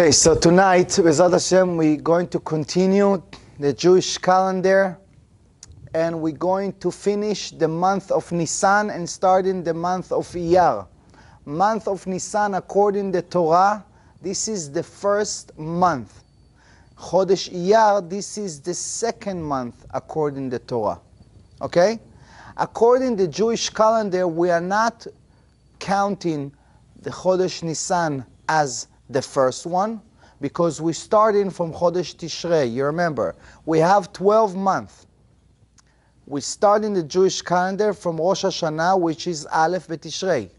Okay, so tonight, B'ezrat Hashem, we're going to continue the Jewish calendar, and we're going to finish the month of Nissan and starting the month of Iyar. Month of Nissan, according to the Torah, this is the first month. Chodesh Iyar, this is the second month according to the Torah. Okay? According to the Jewish calendar, we are not counting the Chodesh Nissan as the first one, because we're starting from Chodesh Tishrei. You remember, we have 12 months. We start in the Jewish calendar from Rosh Hashanah, which is Aleph B'Tishrei.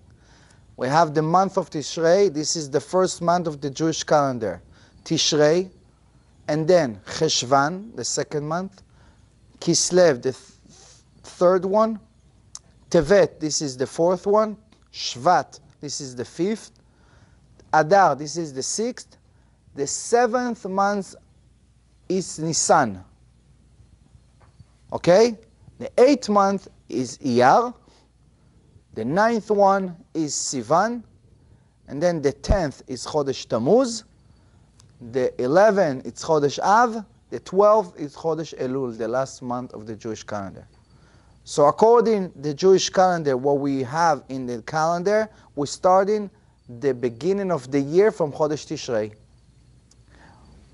We have the month of Tishrei. This is the first month of the Jewish calendar. Tishrei, and then Cheshvan, the second month. Kislev, the third one. Tevet, this is the fourth one. Shvat, this is the fifth. Adar, this is the sixth. The seventh month is Nissan. Okay? The eighth month is Iyar. The ninth one is Sivan. And then the 10th is Chodesh Tammuz. The 11th is Chodesh Av. The 12th is Chodesh Elul, the last month of the Jewish calendar. So according to the Jewish calendar, what we have in the calendar, we're starting the beginning of the year from Chodesh Tishrei,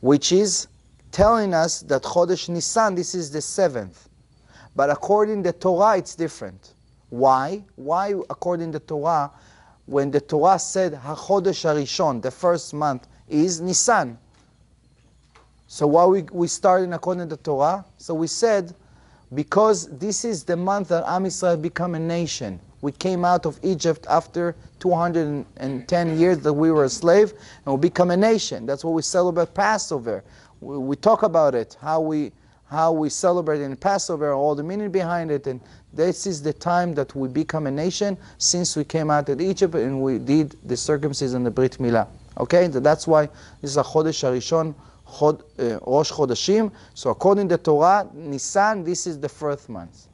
which is telling us that Chodesh Nissan, this is the 7th. But according to the Torah, it's different. Why? Why according to the Torah, when the Torah said HaChodesh HaRishon, the first month, is Nissan? So why we starting according to the Torah? So we said, because this is the month that Am Yisrael become a nation. We came out of Egypt after 210 years that we were a slave, and we become a nation. That's what we celebrate Passover. We talk about it, how we celebrate in Passover, all the meaning behind it, and this is the time that we become a nation since we came out of Egypt and we did the circumcision and the Brit Milah. Okay, so that's why this is a Chodesh HaRishon, Rosh Chodeshim. So according to the Torah, Nisan, this is the first month.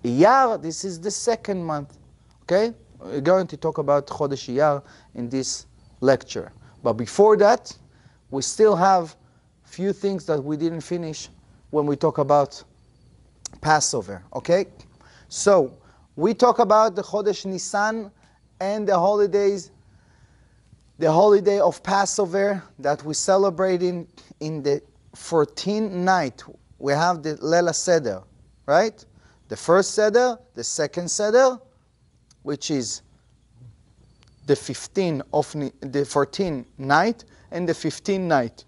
Iyar, this is the second month. Okay? We're going to talk about Chodesh Iyar in this lecture. But before that, we still have few things that we didn't finish when we talk about Passover. Okay? So, we talk about the Chodesh Nisan and the holidays, the holiday of Passover that we celebrate in the 14th night. We have the lyar-Sefirat, right? The first Seder, the second Seder, which is the 14th night and the 15th night.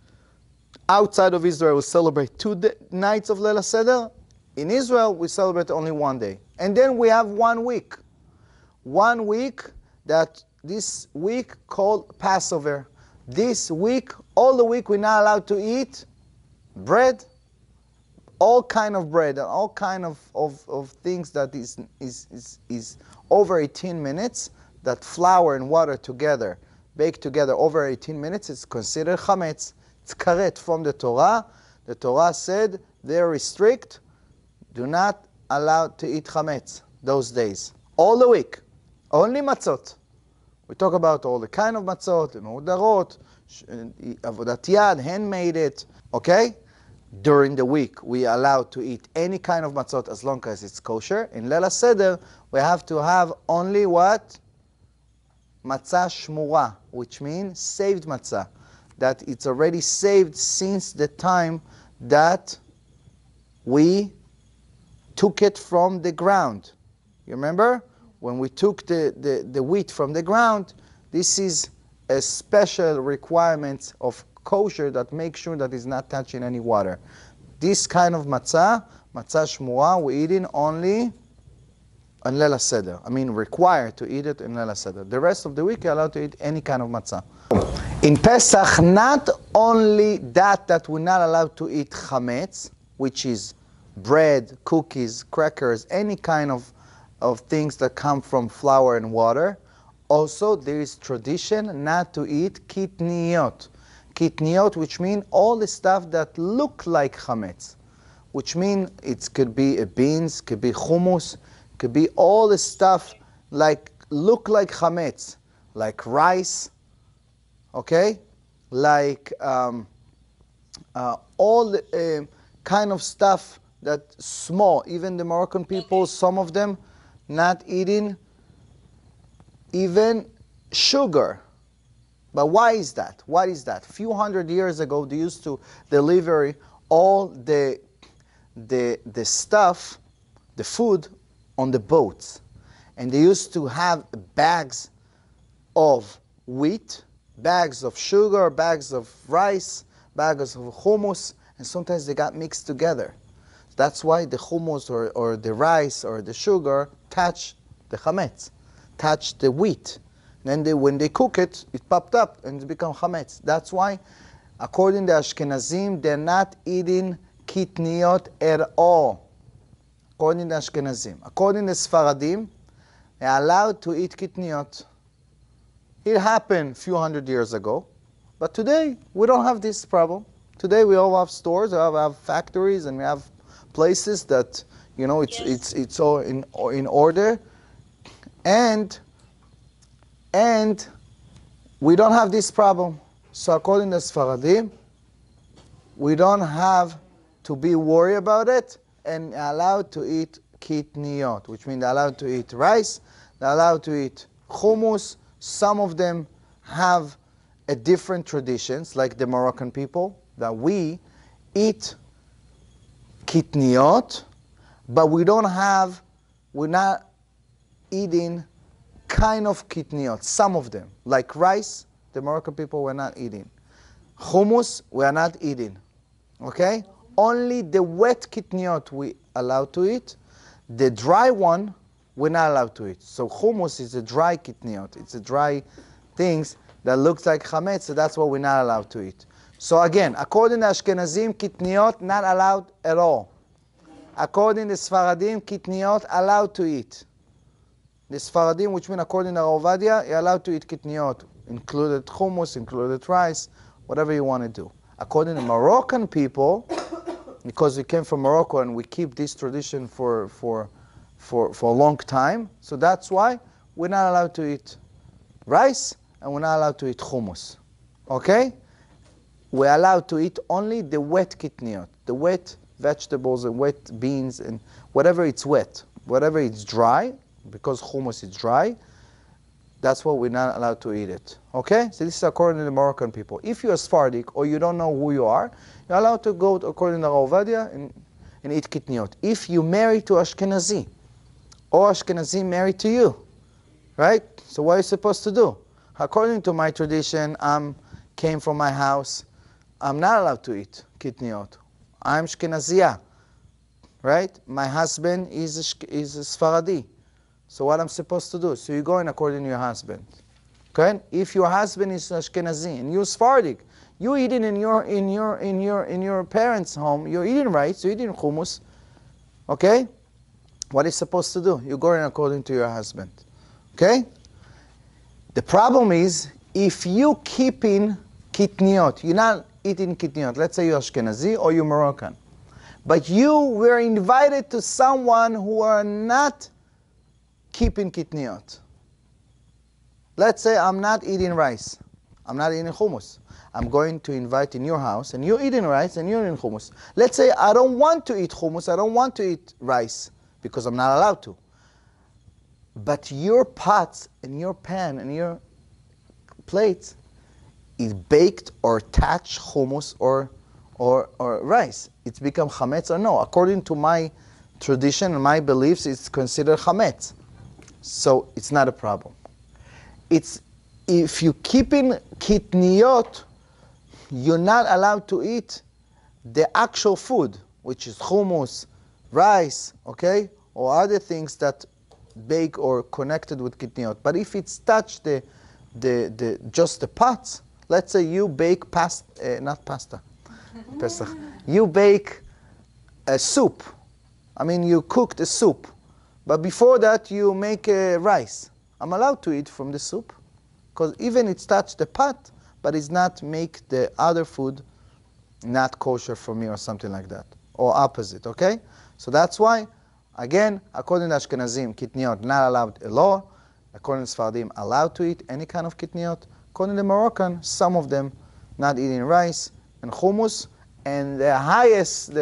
Outside of Israel, we celebrate 2 nights of lyar-Sefirat. In Israel, we celebrate only 1 day. And then we have 1 week. 1 week, that this week called Passover. This week, all the week, we're not allowed to eat bread, all kind of bread, and all kind of things that is over 18 minutes, that flour and water together, baked together over 18 minutes, it's considered chametz. It's karet from the Torah. The Torah said they restrict, do not allow to eat chametz those days. All the week. Only matzot. We talk about all the kind of matzot, meudarot, avodat yad, handmade it. Okay? During the week, we are allowed to eat any kind of matzot as long as it's kosher. In lyar-Sefirat, we have to have only what? Matzah shmura, which means saved matzah. That it's already saved since the time that we took it from the ground. You remember? When we took the wheat from the ground, this is a special requirement of kosher that makes sure that it's not touching any water. This kind of matzah, matzah shmura, we're eating only on lyar-Sefirat. I mean, required to eat it in lyar-Sefirat. The rest of the week, you're allowed to eat any kind of matzah. In Pesach, not only that we're not allowed to eat chametz, which is bread, cookies, crackers, any kind of things that come from flour and water. Also, there is tradition not to eat kitniyot. Kitniyot, which mean all the stuff that look like chametz, which mean it could be beans, could be hummus, could be all the stuff like look like chametz, like rice, okay? like all the kind of stuff that small, even the Moroccan people, some of them not eating even sugar. But why is that? What is that? A few hundred years ago, they used to deliver all the stuff, the food, on the boats. And they used to have bags of wheat, bags of sugar, bags of rice, bags of hummus, and sometimes they got mixed together. That's why the hummus or the rice or the sugar touch the chametz, touch the wheat. Then when they cook it, it popped up and it become chametz. That's why, according to Ashkenazim, they're not eating kitniot at all. According to Ashkenazim. According to Sfaradim, they're allowed to eat kitniot. It happened a few hundred years ago, but today we don't have this problem. Today we all have stores, we all have factories, and we have places that, you know, it's all in order, and we don't have this problem. So according to Sfaradim, we don't have to be worried about it, and allowed to eat kitniot, which means they're allowed to eat rice, they're allowed to eat hummus. Some of them have a different traditions, like the Moroccan people, that we eat kitniot, but we're not eating kind of kitniot, some of them. Like rice, the Moroccan people were not eating. Hummus, we are not eating. Okay? Only the wet kitniot we allowed to eat. The dry one, we're not allowed to eat. So hummus is a dry kitniot. It's a dry things that looks like chametz, so that's what we're not allowed to eat. So again, according to Ashkenazim, kitniot not allowed at all. According to Sfaradim, kitniot allowed to eat. The Sfaradim, which means according to Ovadia, you're allowed to eat kitniot, included hummus, included rice, whatever you want to do. According to Moroccan people, because we came from Morocco and we keep this tradition for a long time, so that's why we're not allowed to eat rice and we're not allowed to eat hummus. Okay? We're allowed to eat only the wet kitniot, the wet vegetables and wet beans and whatever it's wet, whatever it's dry, because hummus is dry, that's what we're not allowed to eat it. Okay? So this is according to the Moroccan people. If you're Sephardic or you don't know who you are, you're allowed to go according to Ovadia and eat kitniot. If you marry to Ashkenazi, or Ashkenazi married to you, right? So what are you supposed to do? According to my tradition, came from my house, I'm not allowed to eat kitniot. I'm Ashkenazia, right? My husband is a Sfaradi. So what I'm supposed to do? So you're going according to your husband. Okay? If your husband is Ashkenazi and you're Sephardic, you're eating in your parents' home, you're eating rice, you're eating hummus. Okay? What are you supposed to do? You're going according to your husband. Okay? The problem is, if you keeping kitniot, you're not eating kitniot. Let's say you're Ashkenazi or you're Moroccan. But you were invited to someone who are not keeping kitniot. Let's say I'm not eating rice. I'm not eating hummus. I'm going to invite in your house and you're eating rice and you're eating hummus. Let's say I don't want to eat hummus, I don't want to eat rice because I'm not allowed to. But your pots and your pan and your plates is baked or touch hummus or rice. It's become chametz or no. According to my tradition and my beliefs, it's considered chametz. So it's not a problem. It's if you keep in kitniot, you're not allowed to eat the actual food, which is hummus, rice, okay, or other things that bake or connected with kitniot. But if it's touched just the pots, let's say you bake not pasta, Pesach. You bake a soup. I mean, you cooked a soup. But before that, you make rice. I'm allowed to eat from the soup. Because even it's touched the pot, but it's not make the other food not kosher for me or something like that. Or opposite, okay? So that's why, again, according to Ashkenazim, kitniot not allowed at all. According to Sfaradim, allowed to eat any kind of kitniot. According to Moroccan, some of them not eating rice and hummus. And the highest,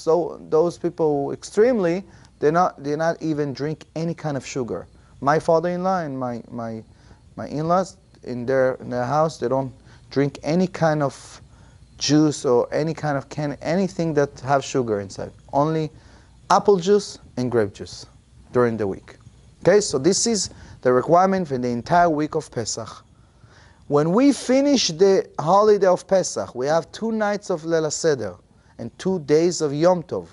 so those people extremely, they not even drink any kind of sugar. My father-in-law and my in-laws in their house, they don't drink any kind of juice or any kind of anything that have sugar inside. Only apple juice and grape juice during the week. Okay, so this is the requirement for the entire week of Pesach. When we finish the holiday of Pesach, we have 2 nights of Leil HaSeder and 2 days of Yom Tov,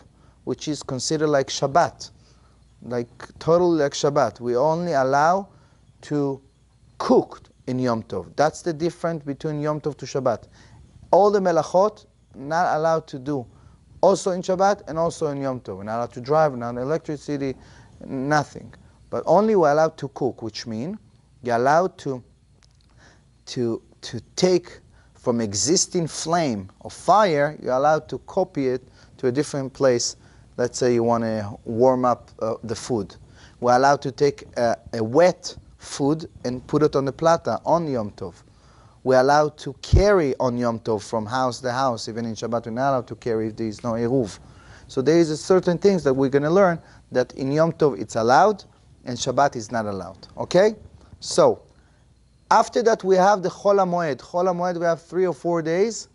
which is considered like Shabbat, like totally like Shabbat. We only allow to cook in Yom Tov. That's the difference between Yom Tov to Shabbat. All the melachot not allowed to do, also in Shabbat and also in Yom Tov. We're not allowed to drive, not electricity, nothing. But only we're allowed to cook, which means you're allowed to take from existing flame of fire, you're allowed to copy it to a different place. Let's say you want to warm up the food. We're allowed to take a wet food and put it on the plata on Yom Tov. We're allowed to carry on Yom Tov from house to house. Even in Shabbat, we're not allowed to carry if there is no eruv. So there is certain things that we're going to learn that in Yom Tov it's allowed and Shabbat is not allowed. Okay? So, after that we have the Chol HaMoed. Chol HaMoed we have 3 or 4 days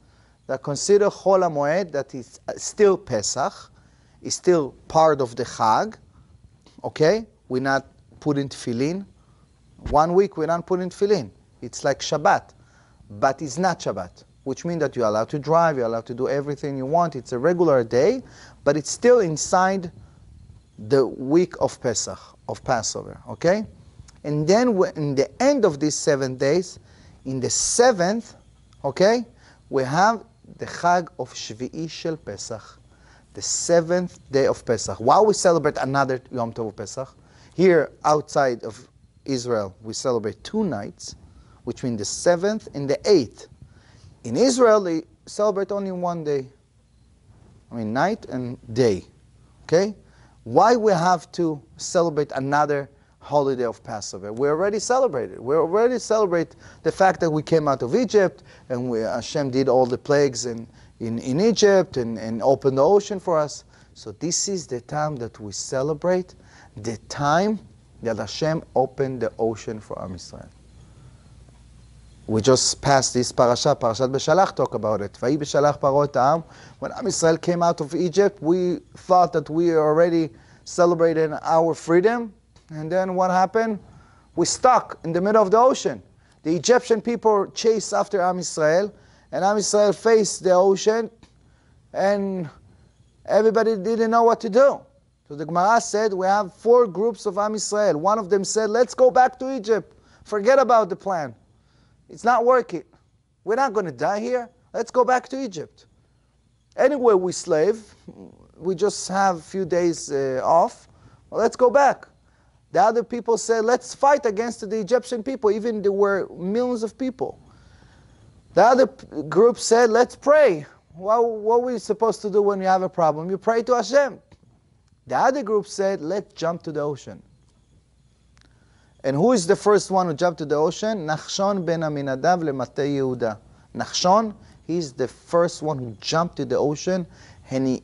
that consider Chol HaMoed, that is still Pesach, is still part of the Chag. Okay? We're not putting tefillin. 1 week we're not putting tefillin. It's like Shabbat. But it's not Shabbat, which means that you're allowed to drive, you're allowed to do everything you want. It's a regular day, but it's still inside the week of Pesach, of Passover, okay? And then in the end of these 7 days, in the 7th, okay, we have the Chag of Shvi'i shel Pesach, the 7th day of Pesach. While we celebrate another Yom Tov of Pesach, here outside of Israel, we celebrate 2 nights, which means the 7th and the 8th. In Israel, they celebrate only 1 day. I mean, night and day. Okay? Why we have to celebrate another holiday of Passover? We already celebrated. We already celebrate the fact that we came out of Egypt and Hashem did all the plagues in Egypt and opened the ocean for us. So this is the time that we celebrate the time that Hashem opened the ocean for Am Yisrael. We just passed this parashat Beshalach, talk about it. Vayi Beshalach Parot Ha'am. When Am Yisrael came out of Egypt, we thought that we already celebrated our freedom. And then what happened? We stuck in the middle of the ocean. The Egyptian people chased after Am Yisrael, and Am Yisrael faced the ocean, and everybody didn't know what to do. So the Gemara said, we have 4 groups of Am Yisrael. One of them said, let's go back to Egypt. Forget about the plan. It's not working. We're not going to die here. Let's go back to Egypt. Anyway, we slave. We just have a few days off. Well, let's go back. The other people said, let's fight against the Egyptian people, even there were millions of people. The other group said, let's pray. Well, what are we supposed to do when you have a problem? You pray to Hashem. The other group said, let's jump to the ocean. And who is the first one who jumped to the ocean? Nachshon ben Aminadav leMatei Yehuda. Nachshon, he's the first one who jumped to the ocean, and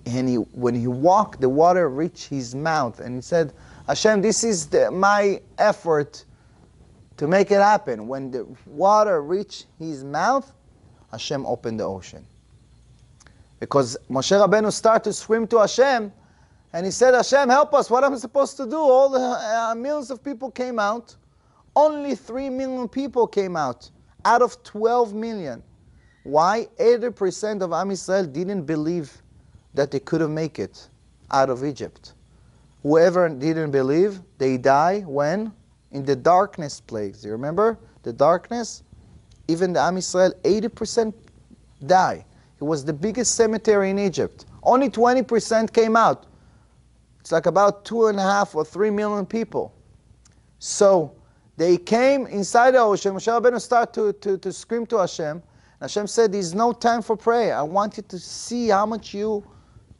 when he walked, the water reached his mouth, and he said, Hashem, this is my effort to make it happen. When the water reached his mouth, Hashem opened the ocean. Because Moshe Rabbeinu started to swim to Hashem, and he said, Hashem, help us. What am I supposed to do? All the millions of people came out. Only 3 million people came out of 12 million. Why? 80% of Am Yisrael didn't believe that they could have made it out of Egypt. Whoever didn't believe, they die when? In the darkness plagues. You remember? The darkness? Even the Am Yisrael, 80% die. It was the biggest cemetery in Egypt. Only 20% came out. It's like about 2.5 or 3 million people. So they came inside the ocean. Moshe Rabbeinu started to scream to Hashem. And Hashem said, there's no time for prayer. I want you to see how much you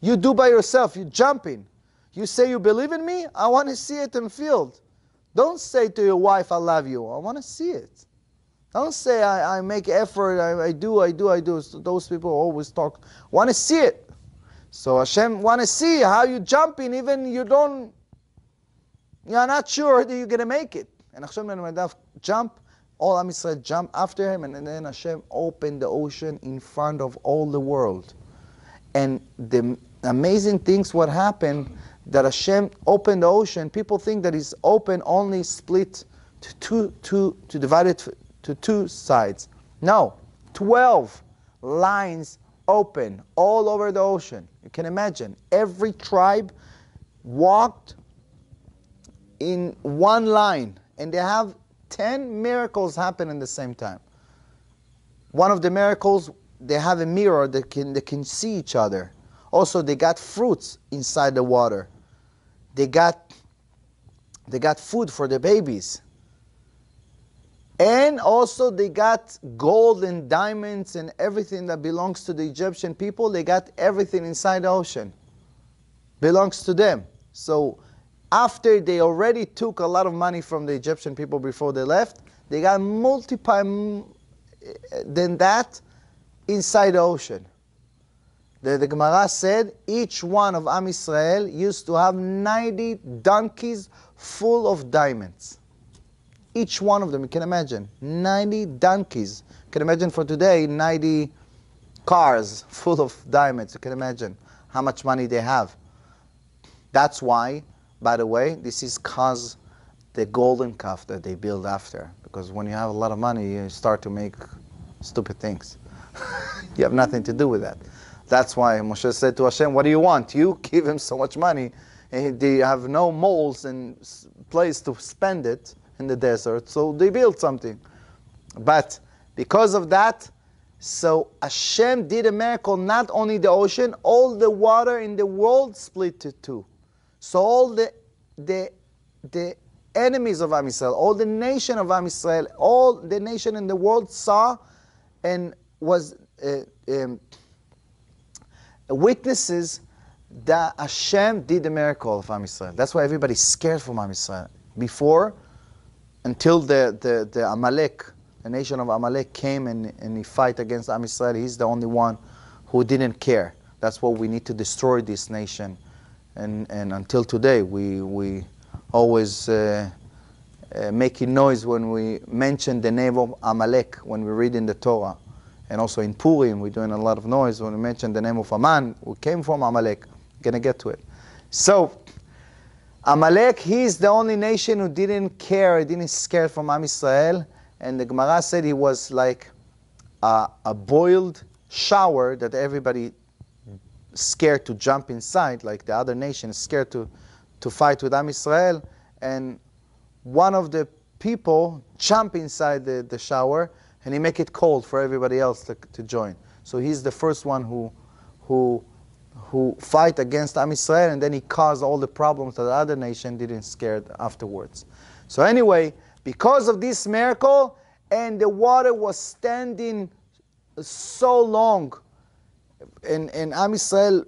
do by yourself. You're jumping. You say you believe in me? I want to see it in the field. Don't say to your wife, I love you. I want to see it. Don't say, I make effort, I do. So those people always talk, want to see it. So Hashem want to see how you jumping, even you're not sure that you're going to make it. And Hashem ben Madaf jump, all Am Yisrael jump after him, and then Hashem opened the ocean in front of all the world. And the amazing things what happened, that Hashem opened the ocean, people think that it's open only split to divide it to two sides. No, 12 lines open all over the ocean. You can imagine, every tribe walked in one line, and they have 10 miracles happen at the same time. One of the miracles, they have a mirror that they can see each other. Also, they got fruits inside the water. They got food for the babies. And also they got gold and diamonds and everything that belongs to the Egyptian people. They got everything inside the ocean. Belongs to them. So after they already took a lot of money from the Egyptian people before they left, they got multiple than that inside the ocean. The Gemara said each one of Am Yisrael used to have 90 donkeys full of diamonds. Each one of them, you can imagine, 90 donkeys. You can imagine for today, 90 cars full of diamonds. You can imagine how much money they have. That's why, by the way, this is cause the golden calf that they build after. Because when you have a lot of money, you start to make stupid things. You have nothing to do with that. That's why Moshe said to Hashem, what do you want? You give him so much money, and they have no moles and place to spend it in the desert, so they built something. But because of that, so Hashem did a miracle, not only the ocean, all the water in the world split to two. So all the enemies of Am Yisrael, all the nation of Am Yisrael, all the nation in the world saw and was witnesses that Hashem did the miracle of Am Yisrael. That's why everybody's scared from Am Yisrael. Before, until the Amalek, the nation of Amalek came and he fight against Am Yisrael, he's the only one who didn't care. That's why we need to destroy this nation. And until today, we always making noise when we mention the name of Amalek, when we read in the Torah. And also in Purim, we're doing a lot of noise when we mention the name of Aman, who came from Amalek. Going to get to it. So, Amalek, he's the only nation who didn't care, didn't scare from Am Yisrael. And the Gemara said he was like a boiled shower that everybody scared to jump inside, like the other nations scared to fight with Am Yisrael. And one of the people jump inside the shower, and he make it cold for everybody else to join. So he's the first one who fight against Am Yisrael, and then he caused all the problems that the other nation didn't scare afterwards. So anyway, because of this miracle, and the water was standing so long, and Am Yisrael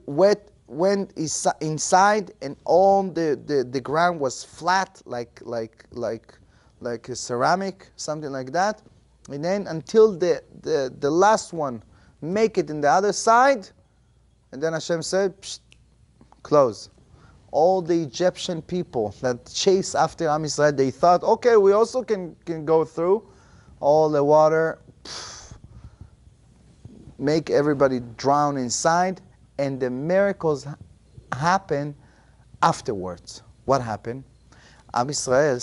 went inside, and all the ground was flat, like a ceramic, something like that. And then until the last one make it in the other side, and then Hashem said, psht, close. All the Egyptian people that chase after Am Yisrael, they thought, okay, we also can go through. All the water, make everybody drown inside, and the miracles happen afterwards. What happened? Am Yisrael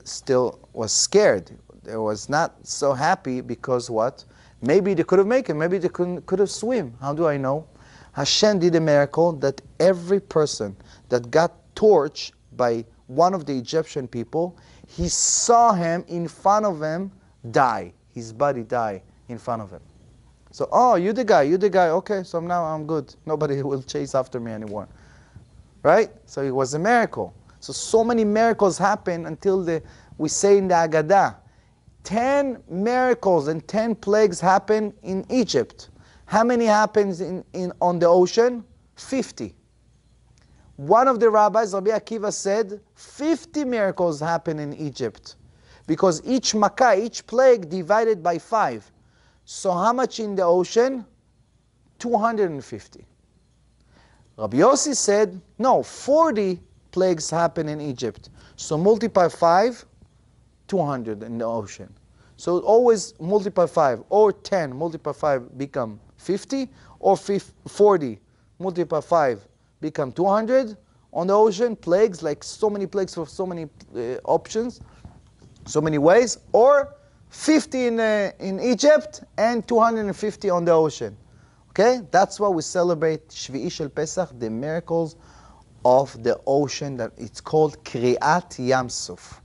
still was scared. They was not so happy because what? Maybe they could have made it. Maybe they could have swim. How do I know? Hashem did a miracle that every person that got torched by one of the Egyptian people, he saw him in front of him die. His body die in front of him. So, oh, you the guy. Okay, so now I'm good. Nobody will chase after me anymore. Right? So it was a miracle. So many miracles happen until we say in the Agadah, 10 miracles and 10 plagues happen in Egypt. How many happens on the ocean? 50. One of the rabbis, Rabbi Akiva, said 50 miracles happen in Egypt. because each makkah, each plague divided by 5. So how much in the ocean? 250. Rabbi Yossi said, no, 40 plagues happen in Egypt. So multiply 5, 200 in the ocean. So always multiply 5, or 10 multiply 5 become 50, or 40 multiply 5 become 200 on the ocean. Plagues, like so many plagues for so many options, so many ways, or 50 in Egypt and 250 on the ocean. Okay, that's why we celebrate Shvi'i shel Pesach, the miracles of the ocean, that it's called Kriyat Yam Suf.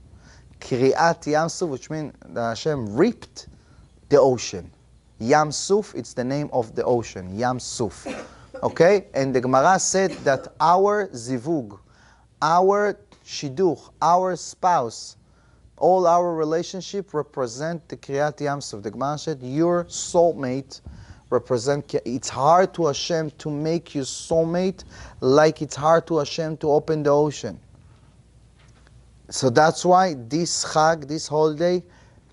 Kriyat Yam Suf, which means that Hashem ripped the ocean. Yam Suf, it's the name of the ocean, Yam Suf. Okay, and the Gemara said that our zivug, our shidduch, our spouse, all our relationship represent the Kriyat Yam Suf. The Gemara said your soulmate represent. It's hard to Hashem to make you soulmate, like it's hard to Hashem to open the ocean. So that's why this Chag, this holiday,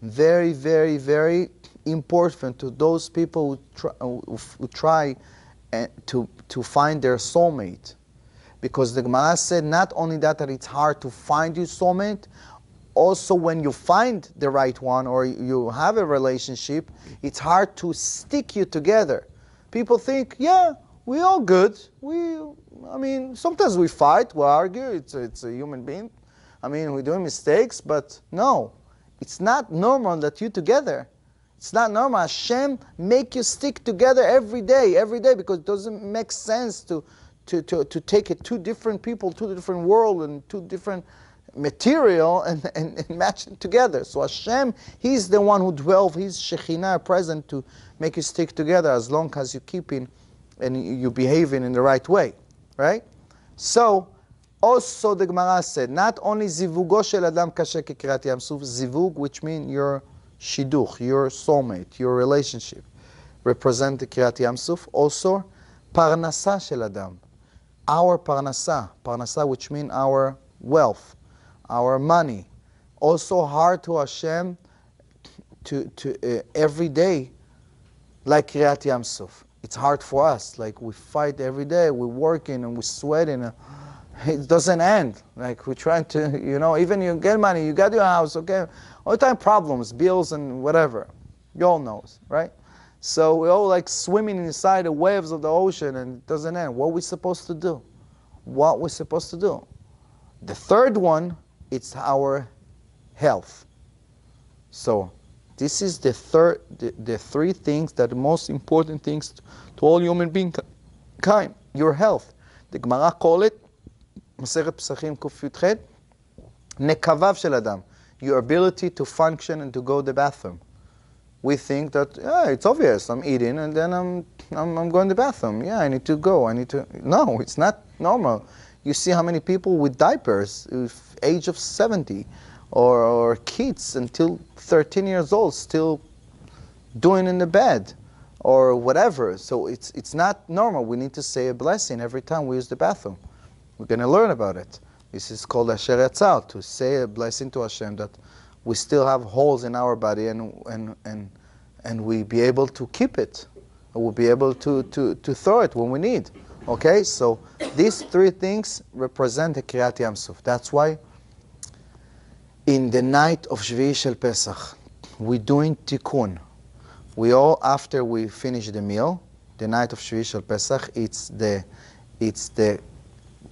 very, very, very important to those people who try to find their soulmate. Because the Gemara said not only that it's hard to find your soulmate, also when you find the right one or you have a relationship, it's hard to stick you together. People think, yeah, we all good. I mean, sometimes we fight, we argue, it's a human being. I mean, we're doing mistakes, but no, it's not normal that you together. It's not normal. Hashem make you stick together every day, because it doesn't make sense to take it two different people, two different world, and two different material and match it together. So Hashem, He's the one who dwells, He's Shekhinah present to make you stick together as long as you keep in and you behaving in the right way, right? So also the Gemara said, not only zivugo shel adam kashe kekirat yam suf, zivug, which means your shidduch, your soulmate, your relationship, represent the kirat yam suf. Also parnasa shel adam, our parnasa, which means our wealth, our money, also hard to Hashem to every day, like Kriyat Yam Suf. It's hard for us. Like we fight every day, we're working and we're sweating. It doesn't end. Like we're trying to, even you get money, you got your house, okay? All the time problems, bills and whatever. You all know, right? So we're all like swimming inside the waves of the ocean and it doesn't end. What are we supposed to do? What we're supposed to do? The third one, it's our health. So this is the three things that are the most important things to all human kind. Your health. The Gemara call it, Masechet Pesachim Kuf Yudchet, nekavav shel adam, your ability to function and to go to the bathroom. We think that it's obvious. I'm eating and then I'm going to the bathroom. Yeah, I need to go. No, it's not normal. You see how many people with diapers, age of 70, or kids until 13 years old still doing in the bed, or whatever. So it's not normal. We need to say a blessing every time we use the bathroom. We're going to learn about it. This is called Asher Yatzal, to say a blessing to Hashem that we still have holes in our body and we be able to keep it. We'll be able to throw it when we need. Okay, so these three things represent the Kriyat Yam Suf. That's why in the night of Shvi'i shel Pesach, we're doing tikkun. We all, after we finish the meal, the night of Shvi'i shel Pesach, it's the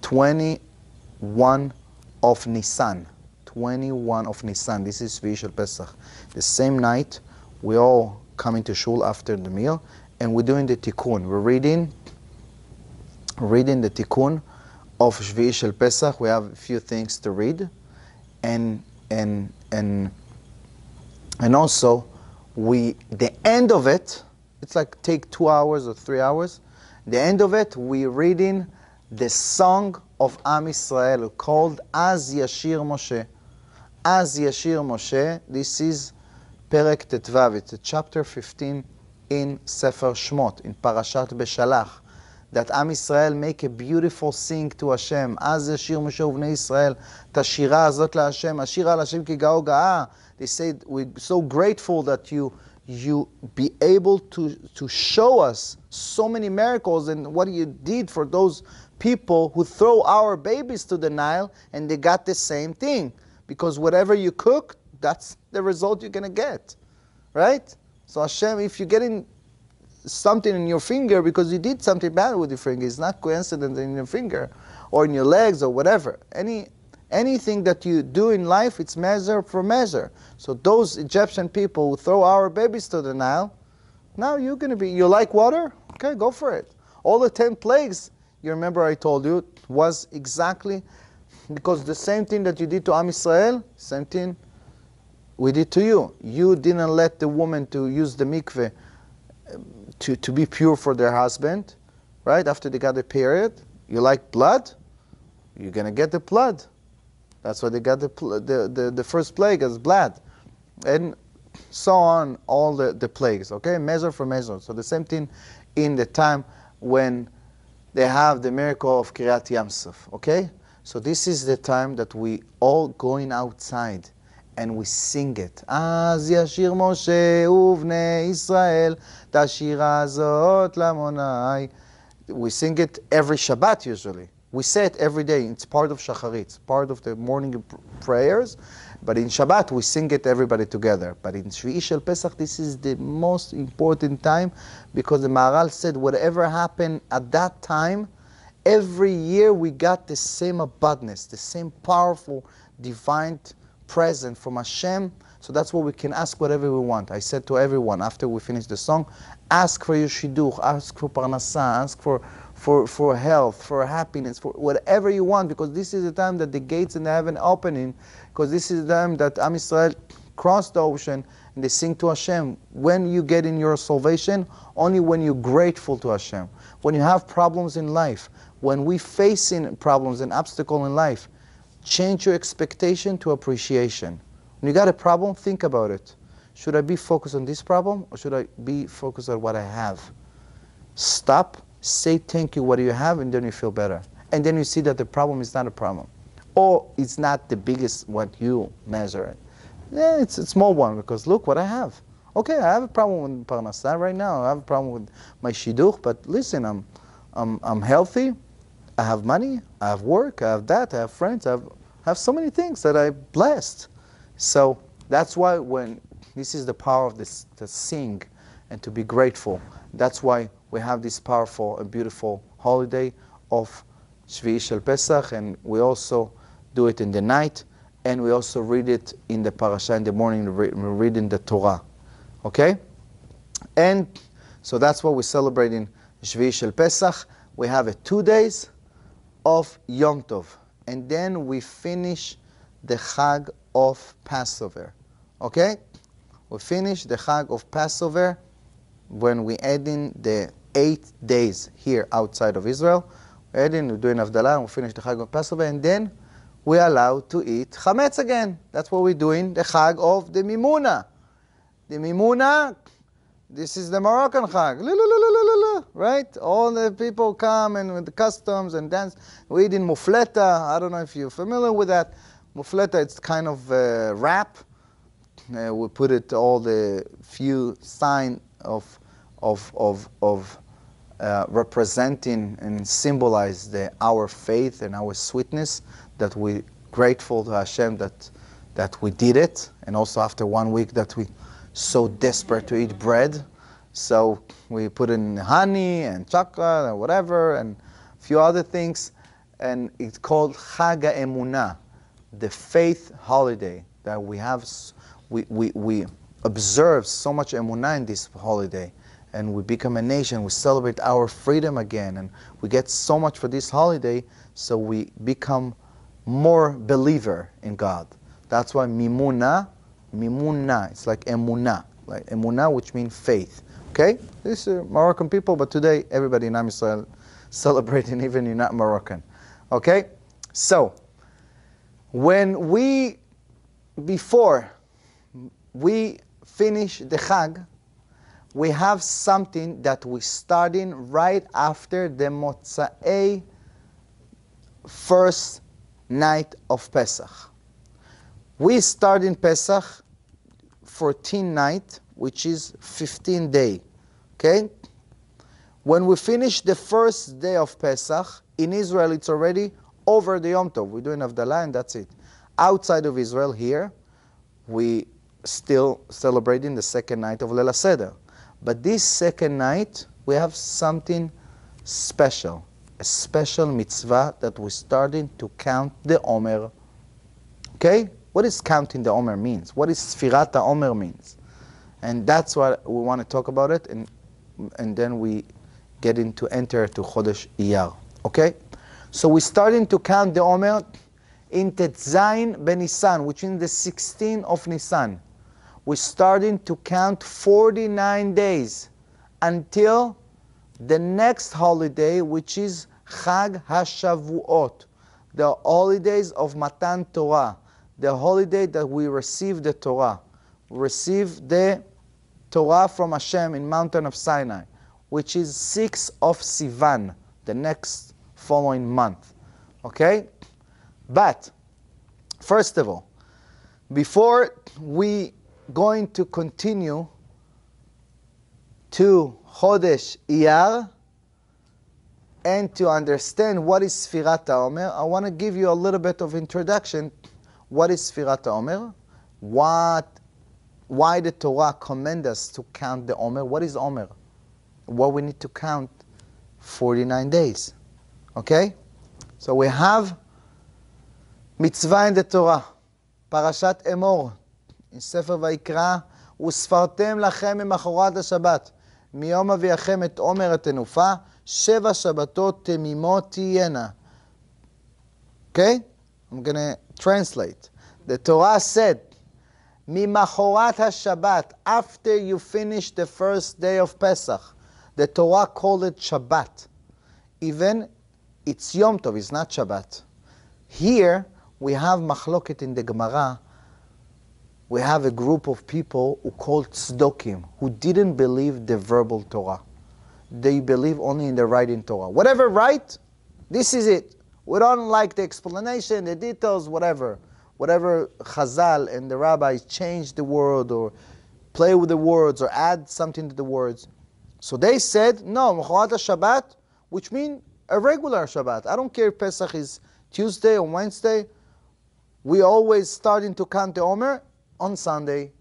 21 of Nissan. 21 of Nissan. This is Shvi'i shel Pesach. The same night, we all coming to shul after the meal, and we're doing the tikkun. We're reading the tikkun of Shvi'i shel Pesach. We have a few things to read, and also the end of it, it's like take 2 hours or 3 hours. The end of it, we're reading the song of Am Yisrael called Az Yashir Moshe. Az Yashir Moshe. This is Perek Tetvav. It's chapter 15 in Sefer Shmot, in Parashat Beshalach. that Am Yisrael make a beautiful sing to Hashem. Az yashir Moshe uvnei Yisrael tashira azot laHashem, ashira laHashem ki ga'o ga'a. They said, we're so grateful that you be able to show us so many miracles and what you did for those people who throw our babies to the Nile and they got the same thing. Because whatever you cook, that's the result you're going to get. Right? So Hashem, if you're getting something in your finger because you did something bad with your finger, it's not coincidence in your finger or in your legs or whatever. Anything that you do in life, it's measure for measure. So those Egyptian people who throw our babies to the Nile, now you're going to be, you like water? Okay, go for it. All the 10 plagues, you remember I told you, was exactly because the same thing that you did to Am Yisrael, same thing we did to you. You didn't let the woman to use the mikveh to be pure for their husband, right? After they got the period. You like blood? You're going to get the blood. That's why they got the first plague as blood. And so on, all the plagues, okay? Measure for measure. So the same thing in the time when they have the miracle of Kiryat Yamsuf, okay? So this is the time that we all going outside and we sing it. Az yashir Moshe uvnei Yisrael tashira zot lamonai. We sing it every Shabbat usually. We say it every day. It's part of Shacharit. It's part of the morning prayers. But in Shabbat, we sing it everybody together. But in Shvi'i shel Pesach, this is the most important time because the Maharal said whatever happened at that time, every year we got the same abundance, the same powerful divine present from Hashem. So that's what we can ask whatever we want. I said to everyone after we finish the song, ask for your shidduch, ask for parnasa, ask for health, for happiness, for whatever you want, because this is the time that the gates in the heaven opening, because this is the time that Am Yisrael crossed the ocean and they sing to Hashem. When you get in your salvation, only when you're grateful to Hashem. When you have problems in life, when we facing problems and obstacles in life, change your expectation to appreciation. When you got a problem, think about it. Should I be focused on this problem or should I be focused on what I have? Stop, say thank you what you have, and then you feel better. And then you see that the problem is not a problem. Or it's not the biggest what you measure it. Yeah, it's a small one because look what I have. Okay, I have a problem with parnasa right now. I have a problem with my shidduch, but listen, I'm healthy. I have money. I have work. I have that. I have friends. I have so many things that I'm blessed. So that's why when this is the power of this to sing and to be grateful. That's why we have this powerful and beautiful holiday of Shvi'i shel Pesach, and we also do it in the night, and we also read it in the parasha in the morning. We're reading the Torah, okay? And so that's what we're celebrating Shvi'i shel Pesach. We have 2 days of Yom Tov, and then we finish the Chag of Passover, okay? We finish the Chag of Passover when we add in the 8 days here outside of Israel. We add in, we're doing Havdalah, and we finish the Chag of Passover, and then we're allowed to eat Chametz again. That's what we're doing, the Chag of the Mimuna. The Mimuna, this is the Moroccan Chag, right? All the people come and with the customs and dance. We eat in Mufleta. I don't know if you're familiar with that. Mufleta, it's kind of wrap. We put it all the few sign of representing and symbolize our faith and our sweetness, that we grateful to Hashem that we did it, and also after 1 week that we so desperate to eat bread, so we put in honey and chocolate and whatever and a few other things, and it's called Chag HaEmunah, the faith holiday that we have. We observe so much emunah in this holiday, and we become a nation. We celebrate our freedom again, and we get so much for this holiday, so we become more believer in God. That's why mimuna, it's like emunah, which means faith. Okay, these are Moroccan people, but today everybody in Am Yisrael celebrating, even you're not Moroccan. Okay, so before we finish the Chag, we have something that we're starting right after the Motzai first night of Pesach. We start in Pesach 14 night, which is 15 day. Okay? When we finish the first day of Pesach, in Israel it's already over the Yom Tov. We're doing Havdalah and that's it. Outside of Israel here, we still celebrating the second night of Leil HaSeder. But this second night, we have something special. A special mitzvah that we're starting to count the Omer. Okay? What is counting the Omer means? What is Sefirat HaOmer means? And that's what we want to talk about it, and then we get into enter to Chodesh Iyar. Okay? So we're starting to count the Omer in Tetzayin ben Nissan, which is the 16th of Nissan. We're starting to count 49 days until the next holiday, which is Chag HaShavuot, the holidays of Matan Torah, the holiday that we receive the Torah. We receive the Torah from Hashem in Mountain of Sinai, which is 6th of Sivan, the next following month. Okay? But, first of all, before we going to continue to Chodesh Iyar and to understand what is Sefirat HaOmer, I want to give you a little bit of introduction. What is Sefirat HaOmer? Why the Torah commands us to count the Omer? What is Omer? What we need to count 49 days. Okay? So we have mitzvah in the Torah. Parashat Emor. in ספר ויקרא, וספרתם לכם ממחרת השבת, מיום אביכם את עומר התנופה, 7 שבתות תמימות תהיינה. Okay? I'm going to translate. The Torah said, ממחרת השבת, after you finish the first day of Pesach, the Torah called it Shabbat. Even it's Yom Tov, it's not Shabbat. Here, we have machloket in the Gemara. We have a group of people who called tzdokim, who didn't believe the verbal Torah. They believe only in the writing Torah. Whatever write, this is it. We don't like the explanation, the details, whatever. Whatever Chazal and the rabbis change the word or play with the words or add something to the words. So they said, no, Mechorat Shabbat, which means a regular Shabbat. I don't care if Pesach is Tuesday or Wednesday. We always starting to count the Omer on Sunday.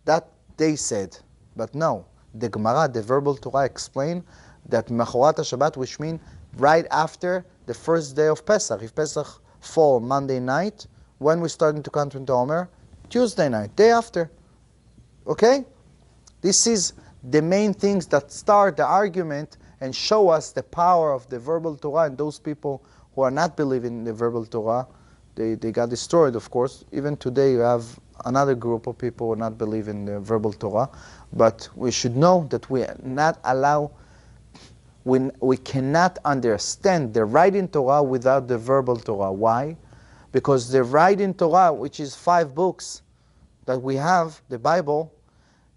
That they said. But no, the Gemara, the verbal Torah explained that Mechorat Shabbat, which means right after the first day of Pesach. If Pesach fall Monday night, when we're starting to count the Omer? Tuesday night, day after. Okay? This is the main things that start the argument and show us the power of the verbal Torah, and those people who are not believing in the verbal Torah, they got destroyed, of course. Even today you have another group of people who are not believing in the verbal Torah, but we should know that we not allow, we cannot understand the writing Torah without the verbal Torah. Why? Because the writing Torah, which is 5 books that we have, the Bible,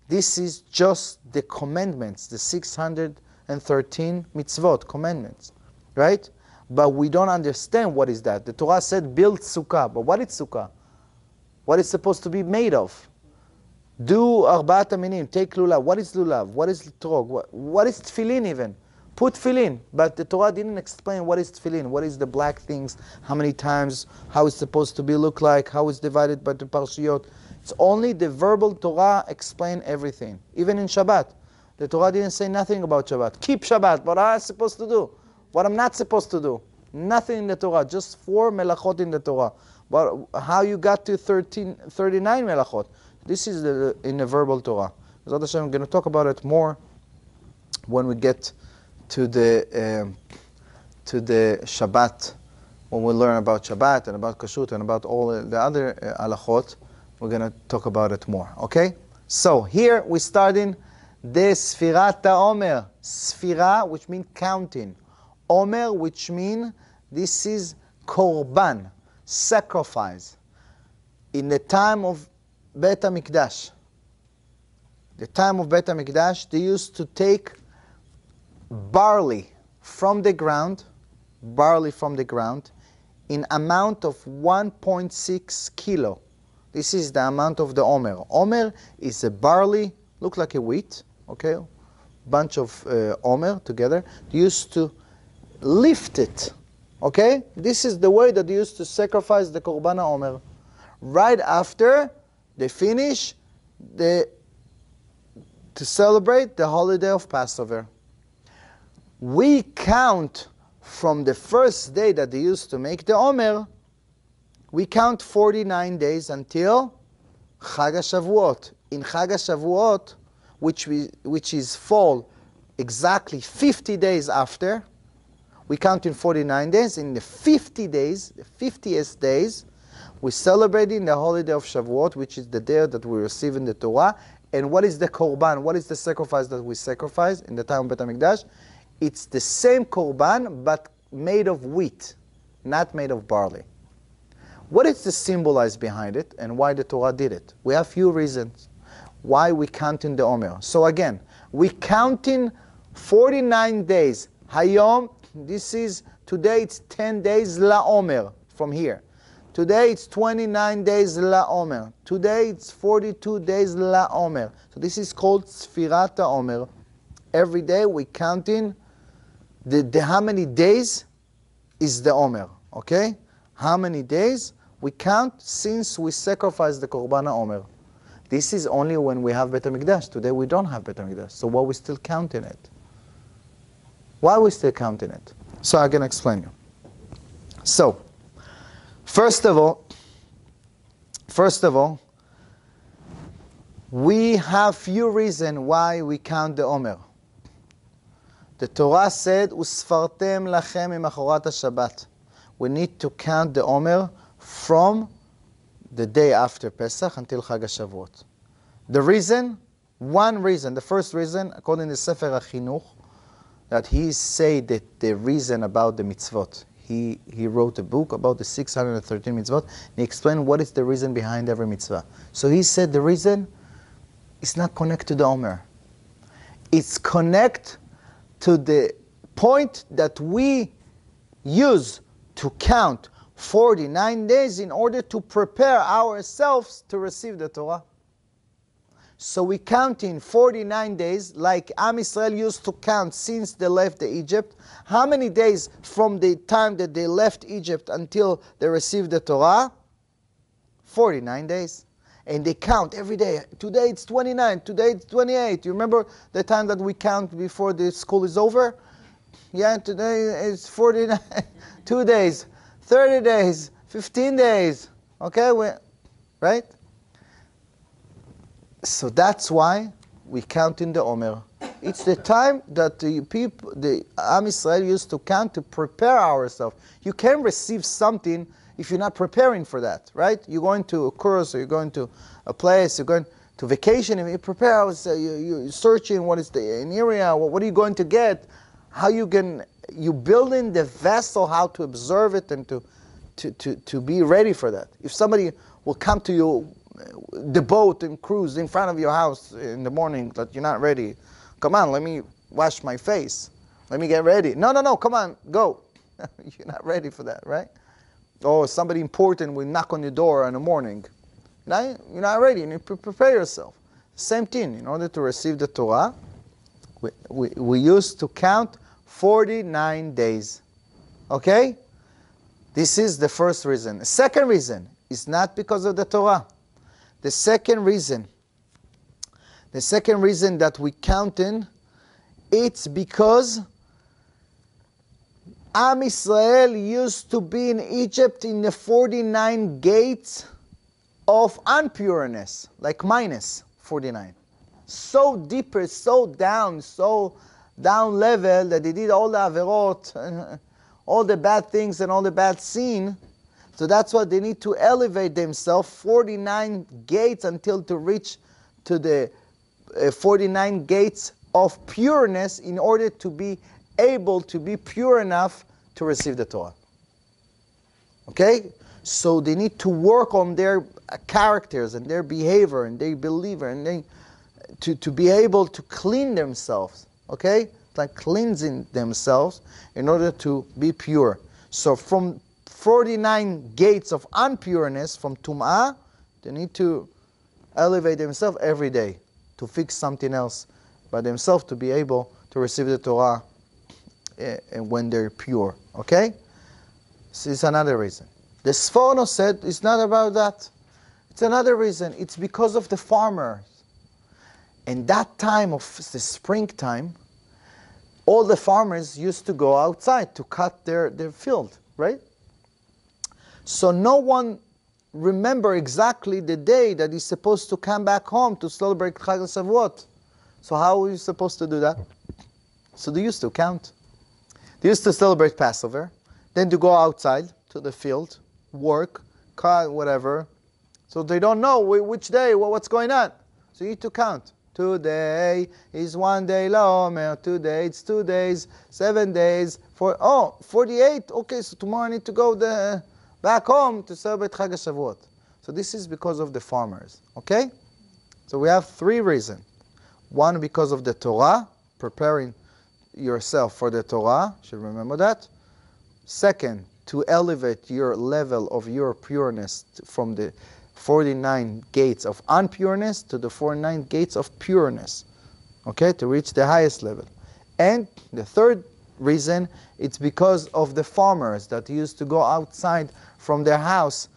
this is just the commandments, the 613 mitzvot, commandments, right? But we don't understand what is that. The Torah said, build sukkah. But what is sukkah? What is supposed to be made of? Do arbaat aminim, take lulav. What is lulav? What is trog? What is tefillin even? Put tefillin. But the Torah didn't explain what is tefillin, what is the black things, how many times, how it's supposed to be look like, how it's divided by the parshiyot. It's only the verbal Torah explain everything. Even in Shabbat. The Torah didn't say nothing about Shabbat. Keep Shabbat, what am I supposed to do? What I'm not supposed to do? Nothing in the Torah, just 4 melachot in the Torah. But how you got to 39 melachot? This is in the verbal Torah. I'm going to talk about it more when we get to the Shabbat, when we learn about Shabbat and about Kashrut and about all the other halachot. We're going to talk about it more, okay? So here we're starting the Sefirat HaOmer. Sfira, which means counting. Omer, which means this is korban, sacrifice. In the time of Bet HaMikdash, the time of Bet HaMikdash, they used to take barley from the ground, in amount of 1.6 kilo. This is the amount of the Omer. Omer is a barley, look like a wheat, okay? Bunch of Omer together. They used to lift it, okay? This is the way that they used to sacrifice the Korban Omer. Right after they finish to celebrate the holiday of Passover. We count from the first day that they used to make the Omer, we count 49 days until Chag HaShavuot. In Chag HaShavuot, which is fall exactly 50 days after, we count in 49 days. In the 50 days, the 50th days, we're celebrating the holiday of Shavuot, which is the day that we receive in the Torah. And what is the Korban? What is the sacrifice that we sacrifice in the time of Bet HaMikdash? It's the same Korban, but made of wheat, not made of barley. What is the symbolize behind it, and why the Torah did it? We have few reasons why we count in the Omer. So again, we count in 49 days. Hayom, today it's 10 days La Omer from here. Today it's 29 days La Omer. Today it's 42 days La Omer. So this is called Sefirat Omer. Every day we count in the how many days is the Omer, okay? How many days we count since we sacrifice the Korban Omer. This is only when we have Bet HaMikdash. Today we don't have Bet HaMikdash. So why we still counting it? Why we still counting it? So I can explain you. So, first of all, we have few reasons why we count the Omer. The Torah said, "Usfartem lachem imachorat Shabbat." We need to count the Omer from the day after Pesach until Chag HaShavuot. The reason, the first reason, according to Sefer HaChinuch, that he said that the reason about the mitzvot. He wrote a book about the 613 mitzvot, and he explained what is the reason behind every mitzvah. So he said the reason is not connected to the Omer. It's connected to the point that we use to count 49 days in order to prepare ourselves to receive the Torah. So we count in 49 days, like Am Yisrael used to count since they left Egypt. How many days from the time that they left Egypt until they received the Torah? 49 days. And they count every day. Today it's 29, today it's 28. You remember the time that we count before the school is over? Yeah, today it's 49, 2 days, 30 days, 15 days. Okay, right? So that's why we count in the Omer. It's the time that the Am Yisrael used to count to prepare ourselves. You can't receive something if you're not preparing for that, right? You're going to a course, or you're going to a place, you're going to vacation, and you prepare, you're searching what is an area, what are you going to get, how you building the vessel, how to observe it, and to be ready for that. If somebody will come to you, the boat and cruise in front of your house in the morning that you're not ready, come on, let me wash my face, let me get ready. No, come on, go. You're not ready for that, right? Or somebody important will knock on your door in the morning. You're not ready. You need to prepare yourself. Same thing. In order to receive the Torah, we used to count 49 days. Okay? This is the first reason. The second reason is not because of the Torah. The second reason that we count in, it's because Am Yisrael used to be in Egypt in the 49 gates of unpureness, like minus 49. So deeper, so down level that they did all the averot, all the bad things and all the bad sin. So that's why they need to elevate themselves 49 gates until to reach to the 49 gates of pureness in order to be able to be pure enough to receive the Torah. Okay? So they need to work on their characters and their behavior and their believer and to be able to clean themselves, okay? Like cleansing themselves in order to be pure. So from 49 gates of unpureness, from Tum'ah, they need to elevate themselves every day to fix something else by themselves to be able to receive the Torah when they're pure, okay? This is another reason. The Sforno said it's not about that. It's another reason. It's because of the farmers. In that time of the springtime, all the farmers used to go outside to cut their field, right? So no one remember exactly the day that he's supposed to come back home to celebrate Chag HaShavuot. So how are you supposed to do that? So they used to count. They used to celebrate Passover, then to go outside to the field, work, cut, whatever. So they don't know which day, what's going on. So you need to count. Today is one day Halomer, today it's 2 days, 7 days, 48, okay, so tomorrow I need to go back home to celebrate Chag HaShavuot. So this is because of the farmers, okay? So we have 3 reasons. One, because of the Torah, preparing yourself for the Torah, you should remember that. Second, to elevate your level of your pureness from the 49 gates of unpureness to the 49 gates of pureness, okay, to reach the highest level. And the third reason, it's because of the farmers that used to go outside from their house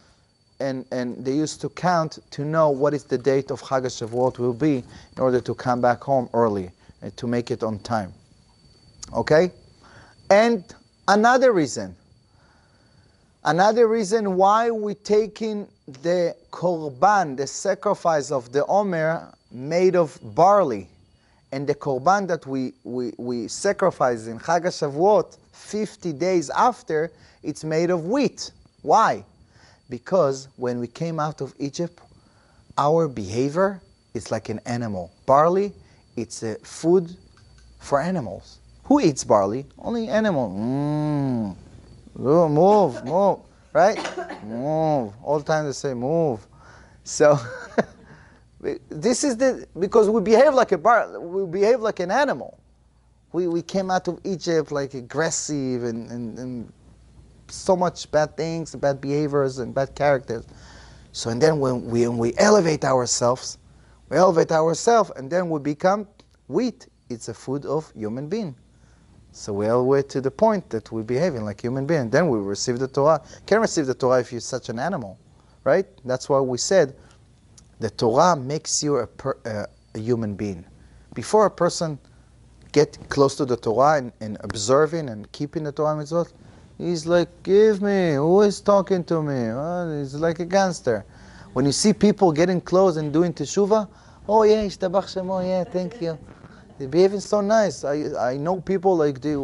and they used to count to know what is the date of Chag HaShavuot will be in order to come back home early and to make it on time. Okay? And another reason why we're taking the korban, the sacrifice of the Omer, made of barley, and the korban that we sacrifice in Chag HaShavuot 50 days after, it's made of wheat. Why? Because when we came out of Egypt, our behavior is like an animal. Barley, it's a food for animals. Who eats barley? Only animal. Move, right? Move. All the time they say move. So this is because we behave like we behave like an animal. We came out of Egypt like aggressive and so much bad things, bad behaviors and bad characters. So and then when we elevate ourselves, and then we become wheat. It's a food of human being. So we elevate to the point that we're behaving like human beings. Then we receive the Torah. Can't receive the Torah if you're such an animal, right? That's why we said the Torah makes you a human being. Before a person get close to the Torah and observing and keeping the Torah mitzvot, he's like, give me, who is talking to me? Oh, he's like a gangster. When you see people getting close and doing teshuvah, oh yeah, ishtabach shemo, yeah, thank you. They're behaving so nice. I know people like they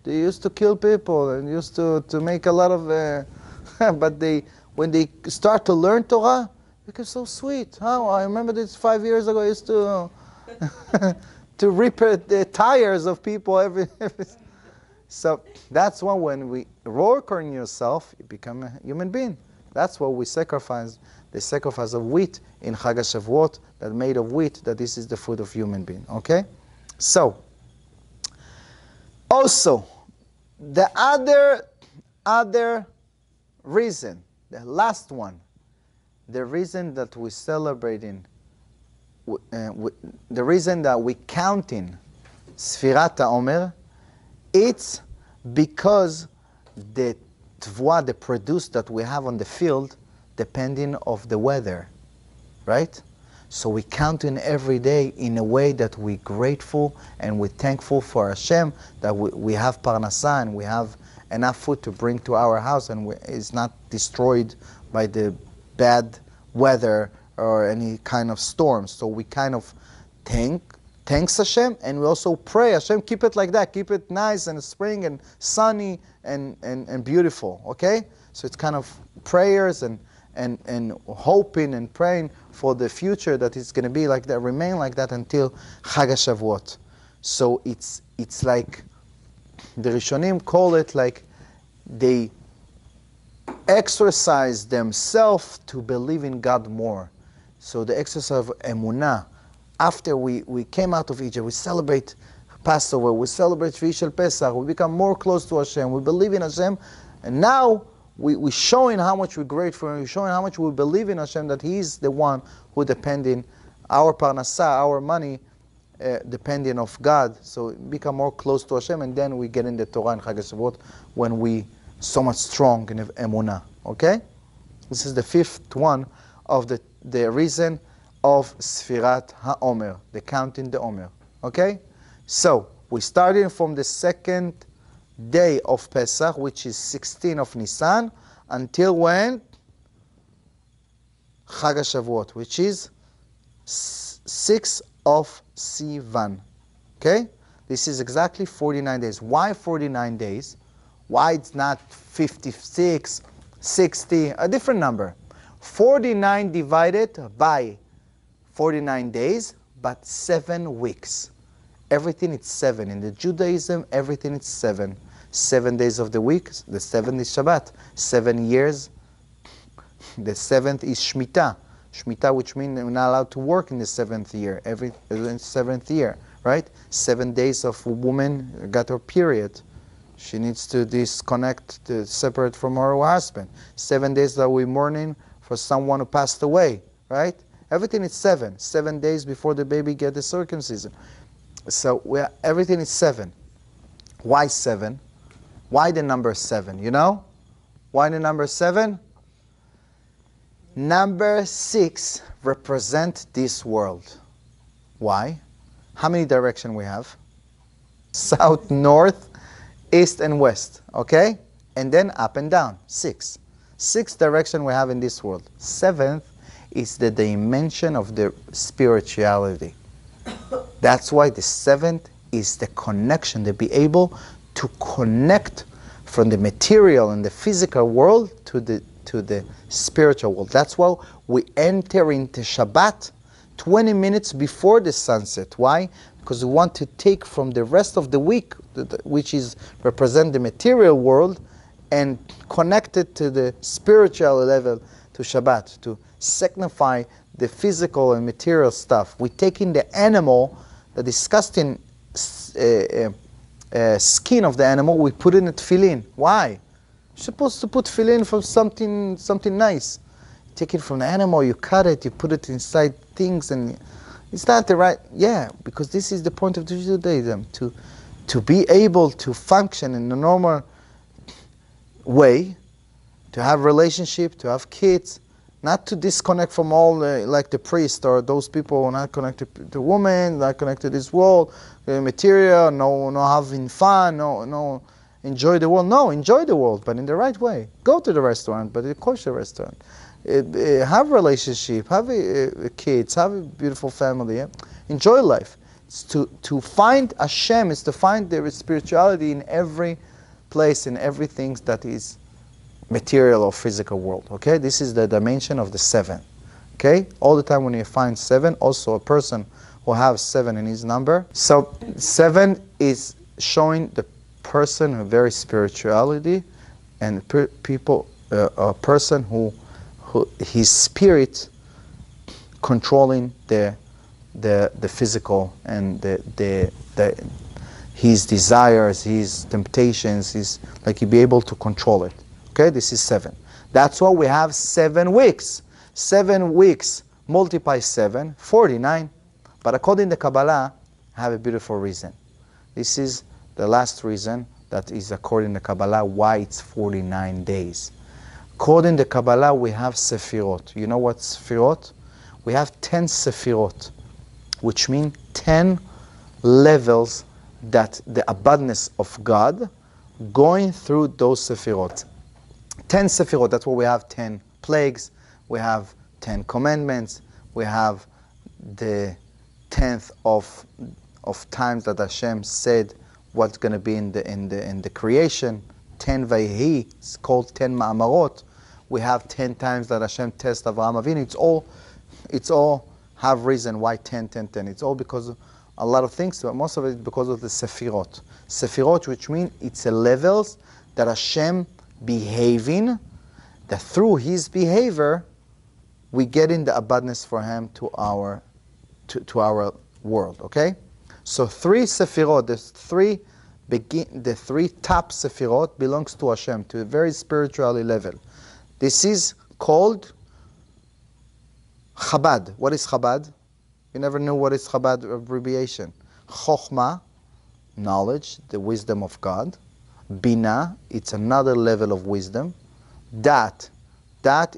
used to kill people and used to make a lot of, but when they start to learn Torah, they get so sweet. Oh, I remember this 5 years ago. I used to to rip the tires of people every. So that's why when we work on yourself, you become a human being. That's what we sacrifice. The sacrifice of wheat in Chag HaShavuot, that made of wheat, that this is the food of human being. Okay. So, also, the other reason, the last one, the reason that we're celebrating, the reason that we're counting Sefirat HaOmer, it's because the tvuah, the produce that we have on the field, depending of the weather, right? So we count in every day in a way that we're grateful and we're thankful for Hashem that we have parnasah and we have enough food to bring to our house and it's not destroyed by the bad weather or any kind of storms. So we kind of thanks Hashem and we also pray, Hashem, keep it like that, keep it nice and spring and sunny and beautiful, okay? So it's kind of prayers and hoping and praying for the future that it's going to be like that, remain like that until Chag HaShavuot. So it's like, the Rishonim call it like they exercise themselves to believe in God more. So the exercise of emunah, after we came out of Egypt, we celebrate Passover, we celebrate Shvi'i shel Pesach, we become more close to Hashem, we believe in Hashem, and now we're showing how much we're grateful, and we're showing how much we believe in Hashem, that He's the one who depending, our parnassa, our money, depending of God, so become more close to Hashem, and then we get in the Torah and Chag HaShavuot when we so much strong in Emunah. Okay? This is the fifth one of the reason of Sefirat HaOmer, the counting the Omer. Okay? So, we started from the second day of Pesach, which is 16 of Nissan, until when? Chag HaShavuot, which is 6 of Sivan. Okay? This is exactly 49 days. Why 49 days? Why it's not 56, 60, a different number? 49 divided by 49 days, but 7 weeks. Everything is 7. In the Judaism, everything is 7. 7 days of the week, the 7th is Shabbat. 7 years, the 7th is Shemitah. Shemitah, which means we're not allowed to work in the 7th year, every 7th year, right? 7 days of a woman got her period. She needs to disconnect, to separate from her husband. 7 days that we're mourning for someone who passed away, right? Everything is 7. 7 days before the baby gets the circumcision. So everything is 7. Why 7? Why the number 7? You know? Why the number 7? Number 6 represents this world. Why? How many directions we have? South, north, east, and west. Okay? And then up and down. 6. 6 directions we have in this world. 7th is the dimension of the spirituality. That's why the 7th is the connection, to be able to connect from the material and the physical world to the spiritual world. That's why we enter into Shabbat 20 minutes before the sunset. Why? Because we want to take from the rest of the week, which is represent the material world, and connect it to the spiritual level, to Shabbat, to signify the physical and material stuff. We're taking the animal, the disgusting skin of the animal, we put in a tefillin. Why? You're supposed to put tefillin for something nice. Take it from the animal, you cut it, you put it inside things, and it's not the right. Yeah, because this is the point of Judaism, to be able to function in a normal way, to have relationship, to have kids, not to disconnect from all like the priest or those people who are not connected to women, not connected to this world, material, no having fun, no enjoy the world. No, enjoy the world, but in the right way. Go to the restaurant, but a kosher restaurant. Have relationship, have kids, have a beautiful family. Yeah? Enjoy life. It's to find Hashem, is to find the spirituality in every place, in everything that is material or physical world. Okay, this is the dimension of the 7. Okay, all the time when you find 7, also a person who has 7 in his number. So 7 is showing the person who very spirituality, and a person who his spirit controlling the physical and his desires, his temptations, his like he be able to control it. Okay, this is 7. That's why we have 7 weeks. 7 weeks multiply 7, 49. But according to Kabbalah, I have a beautiful reason. This is the last reason that is according to Kabbalah why it's 49 days. According to Kabbalah, we have Sefirot. You know what Sefirot? We have 10 Sefirot, which mean 10 levels that the abundance of God going through those Sefirot. 10 Sefirot, that's why we have 10 plagues, we have 10 commandments, we have the 10th of times that Hashem said what's going to be in the creation. 10 Vayhi, it's called 10 Ma'amarot. We have 10 times that Hashem tests Avraham Avinu. It's all have reason why 10, 10, 10. It's all because of a lot of things, but most of it is because of the Sefirot. Sefirot, which means it's a levels that Hashem behaving, that through his behavior we get in the abundance for him to our to our world, okay? So 3 Sefirot, the 3 top Sefirot belongs to Hashem, to a very spiritual level. This is called Chabad. What is Chabad? You never knew what is Chabad abbreviation. Chokhmah, knowledge, the wisdom of God. Bina, it's another level of wisdom. Dat,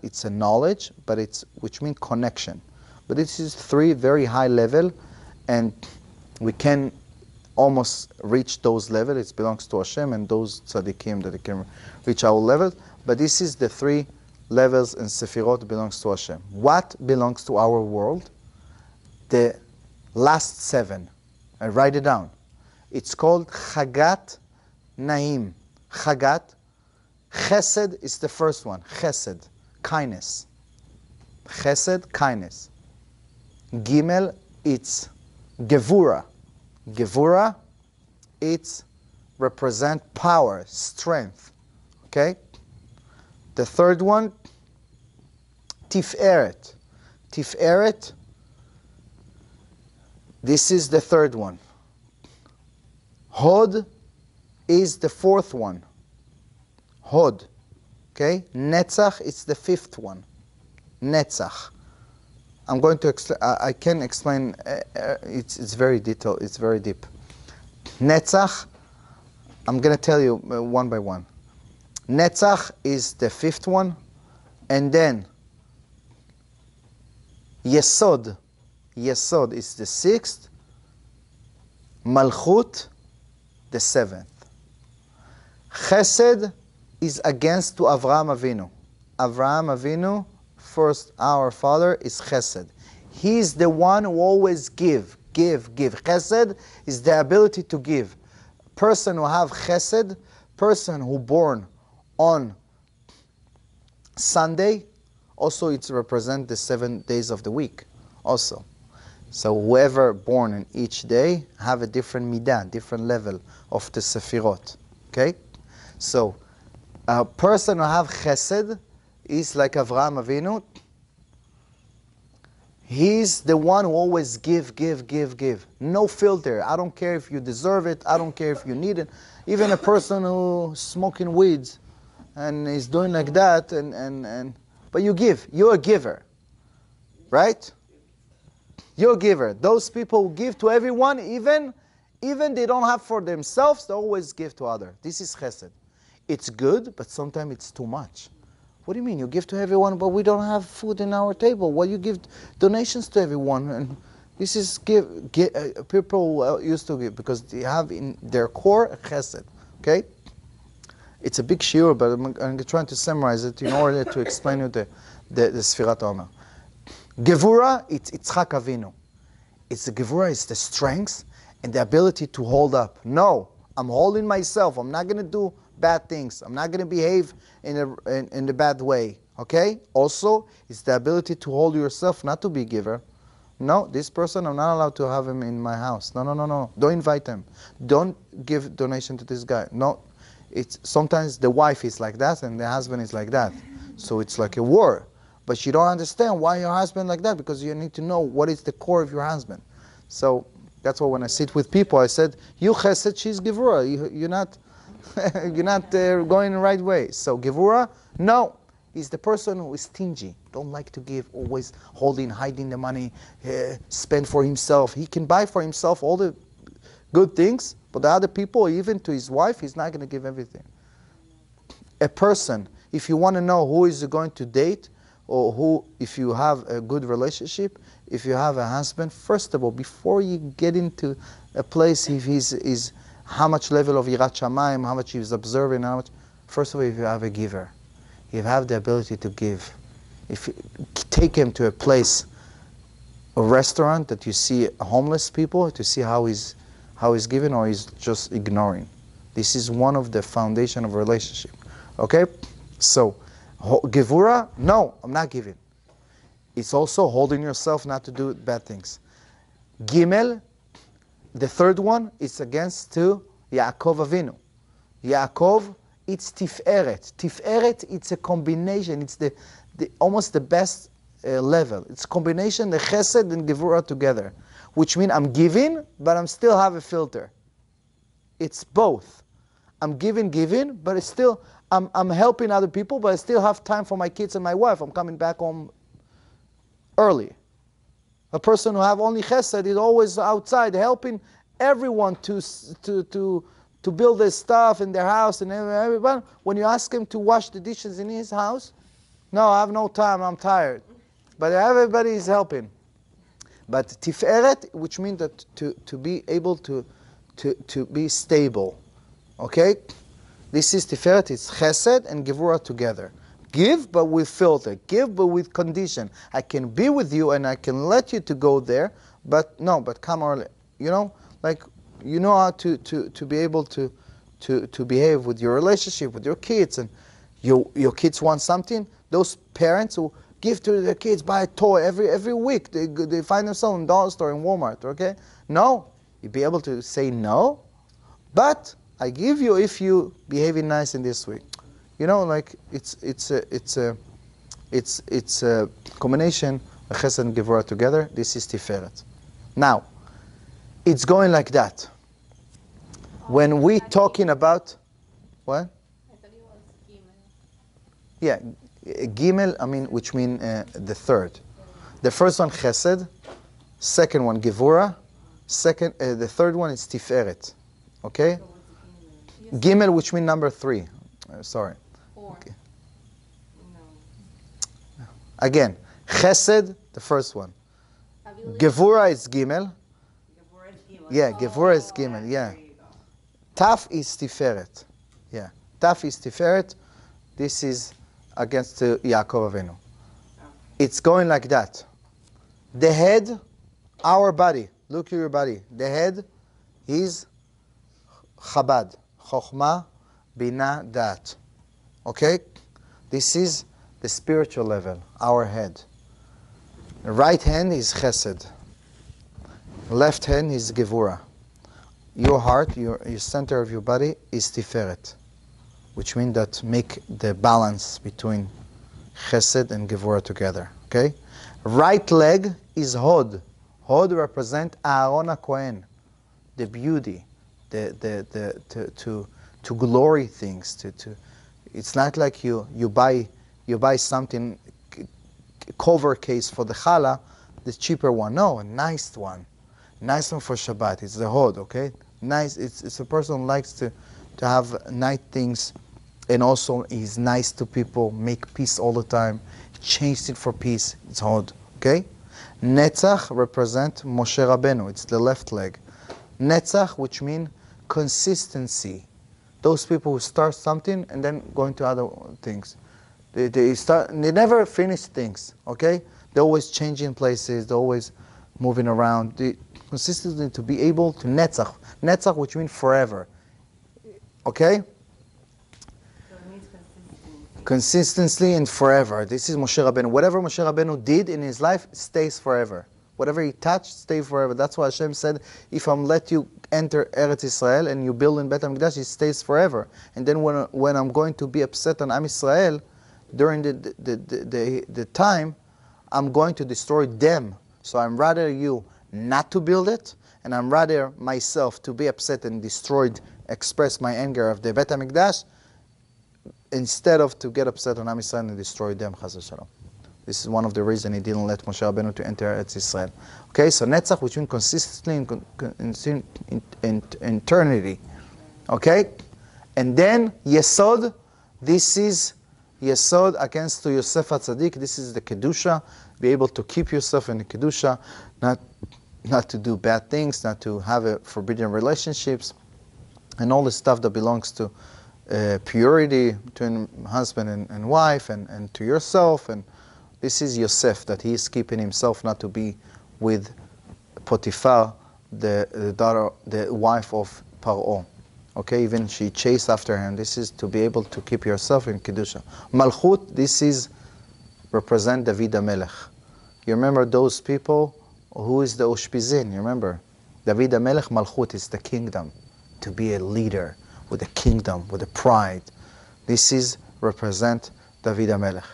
it's a knowledge, but which means connection. But this is 3 very high level, and we can almost reach those levels. It belongs to Hashem and those tzaddikim that can reach our level. But this is the 3 levels and Sefirot belongs to Hashem. What belongs to our world? The last 7. I write it down. It's called Chagat Naim. Chagat. Chesed is the first one. Chesed, kindness. Chesed, kindness. Gimel, it's Gevura. Gevura, it's represent power, strength. Okay? The third one, Tiferet. Tiferet, this is the third one. Hod is the fourth one. Hod. Okay? Netzach is the 5th one. Netzach. I'm going to I can explain, it's very detailed, it's very deep. Netzach, I'm going to tell you one by one. Netzach is the 5th one, and then Yesod. Yesod is the 6th, Malchut, the 7th. Chesed is against to Avraham Avinu. Avraham Avinu, first our father, is Chesed. He is the one who always give. Chesed is the ability to give. Person who have Chesed, person who born on Sunday, also it represents the 7 days of the week also. So whoever born in each day have a different midah, different level of the Sefirot. Okay? So a person who have Chesed is like Avraham Avinu. He's the one who always give. No filter. I don't care if you deserve it. I don't care if you need it. Even a person who's smoking weeds and is doing like that, but you give. You're a giver. Right? You're a giver. Those people who give to everyone, even they don't have for themselves, they always give to others. This is Chesed. It's good, but sometimes it's too much. What do you mean? You give to everyone, but we don't have food in our table. Well, you give donations to everyone. And this is people used to give because they have in their core Chesed. Okay? It's a big shiur, but I'm trying to summarize it in order to explain you the Sfirat Omer. Gevura, it's Yitzchak Avinu. It's the Gevura, it's the strength and the ability to hold up. No, I'm holding myself. I'm not going to do bad things. I'm not going to behave in the bad way. Okay? Also, it's the ability to hold yourself, not to be a giver. No, this person, I'm not allowed to have him in my house. No. Don't invite him. Don't give donation to this guy. No. It's sometimes the wife is like that and the husband is like that. So it's like a war. But you don't understand why your husband like that, because you need to know what is the core of your husband. So that's why when I sit with people, I said, you Chesed, she's Gevura. You're not going the right way. So Gevura, no. He's the person who is stingy, don't like to give, always hiding the money, spend for himself. He can buy for himself all the good things, but the other people, even to his wife, he's not going to give everything. A person, if you want to know who is going to date, or who, if you have a good relationship, if you have a husband, first of all, before you get into a place, if he's how much level of Yirat Shamayim, how much he's observing, how much, first of all, if you have a giver, you have the ability to give. If you take him to a place, a restaurant that you see homeless people, to see how he's giving or he's just ignoring. This is one of the foundation of a relationship. Okay? So, Gevura, no, I'm not giving. It's also holding yourself not to do bad things. Gimel, the third one, is against to Yaakov Avinu. Yaakov, it's Tiferet. Tiferet, it's a combination. It's the almost the best level. It's a combination, the chesed and gevura together, which means I'm giving, but I'm still have a filter. It's both. I'm giving, but it's still, I'm helping other people, but I still have time for my kids and my wife. I'm coming back home early. A person who have only chesed is always outside helping everyone to build their stuff in their house and everyone. When you ask him to wash the dishes in his house, no, I have no time, I'm tired. But everybody is helping. But tiferet, which means that to be able to be stable. Okay? This is tiferet, it's chesed and gevura together. Give, but with filter. Give, but with condition. I can be with you and I can let you to go there, but come early. You know, like, you know how to be able to behave with your relationship, with your kids, and your kids want something. Those parents who give to their kids, buy a toy every week, they find themselves in dollar store, in Walmart, okay? No, you be able to say no, but I give you if you behaving nice in this week. You know, like it's a combination of chesed and gevura together. This is tiferet. Now, it's going like that. When we talking about what? I thought it was gimel. Yeah, gimel. I mean, which mean the third. The first one chesed, second one gevura, the third one is tiferet. Okay. Gimel, which mean number 3. Sorry. 4. Okay. No. Again, chesed, the first one. Gevura is gimel. Yeah, gevura is gimel. Yeah. Taf is tiferet. Yeah. Taf is tiferet. This is against Yaakov Avinu. It's going like that. The head, our body. Look at your body. The head is Chabad. Chokhmah, Bina, Dat. Okay? This is the spiritual level, our head. The right hand is Chesed. Left hand is Gevura. Your heart, your center of your body is Tiferet, which means that make the balance between Chesed and Gevura together. Okay? Right leg is Hod. Hod represents Aaron HaKohen, the beauty, to glory things. It's not like you buy something, cover case for the challah, the cheaper one. No, a nice one for Shabbat. It's the Hod, okay? Nice. It's a person who likes to have nice things, and also he's nice to people, make peace all the time, change it for peace. It's Hod, okay? Netzach represent Moshe Rabbeinu. It's the left leg. Netzach, which means consistency. Those people who start something and then go into other things. They never finish things, okay? They're always changing places, they're always moving around. They consistently to be able to netzach. Netzach, which means forever. Okay? So it means consistency and forever. This is Moshe Rabbeinu. Whatever Moshe Rabbeinu did in his life stays forever. Whatever he touched, stays forever. That's why Hashem said, if I'm let you enter Eretz Israel and you build in Bet HaMikdash, it stays forever. And then when I'm going to be upset on Am Israel, during the time, I'm going to destroy them. So I'm rather you not to build it, and I'm rather myself to be upset and destroyed, express my anger of the Bet HaMikdash, instead of to get upset on Am Israel and destroy them, Chas v'Shalom. This is one of the reasons he didn't let Moshe Rabbeinu to enter Eretz Israel. Okay, so Netzach, which means consistently in eternity. Okay? And then Yesod, this is Yesod against to Yosef HaTzadik. This is the Kedusha. Be able to keep yourself in the Kedusha, not to do bad things, not to have forbidden relationships, and all the stuff that belongs to purity between husband and wife, and to yourself. And this is Yosef, that he is keeping himself not to be with Potiphar, the daughter, the wife of Paro. Okay, even she chased after him. This is to be able to keep yourself in Kedusha. Malchut, this is represent David HaMelech. You remember those people? Who is the Ushpizin? You remember? David HaMelech, Malchut is the kingdom. To be a leader with a kingdom, with a pride. This is represent David HaMelech.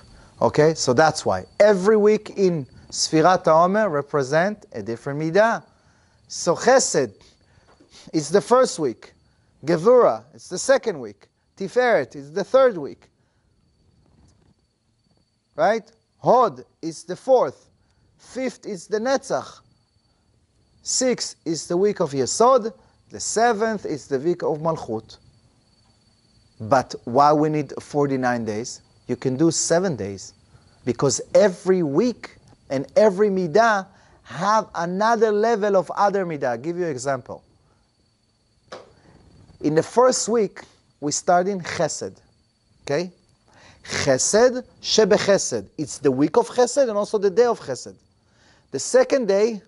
Okay, so that's why. Every week in Sfirat HaOmer represent a different midah. So Chesed, it's the first week. Gevura, it's the second week. Tiferet, it's the third week. Right? Hod is the fourth. Fifth is the Netzach. Sixth is the week of Yesod. The seventh is the week of Malchut. But why we need 49 days? You can do 7 days. Because every week and every midah have another level of other midah. I'll give you an example. In the first week, we start in Chesed. Okay? Chesed, Shebe Chesed. It's the week of Chesed and also the day of Chesed. The second day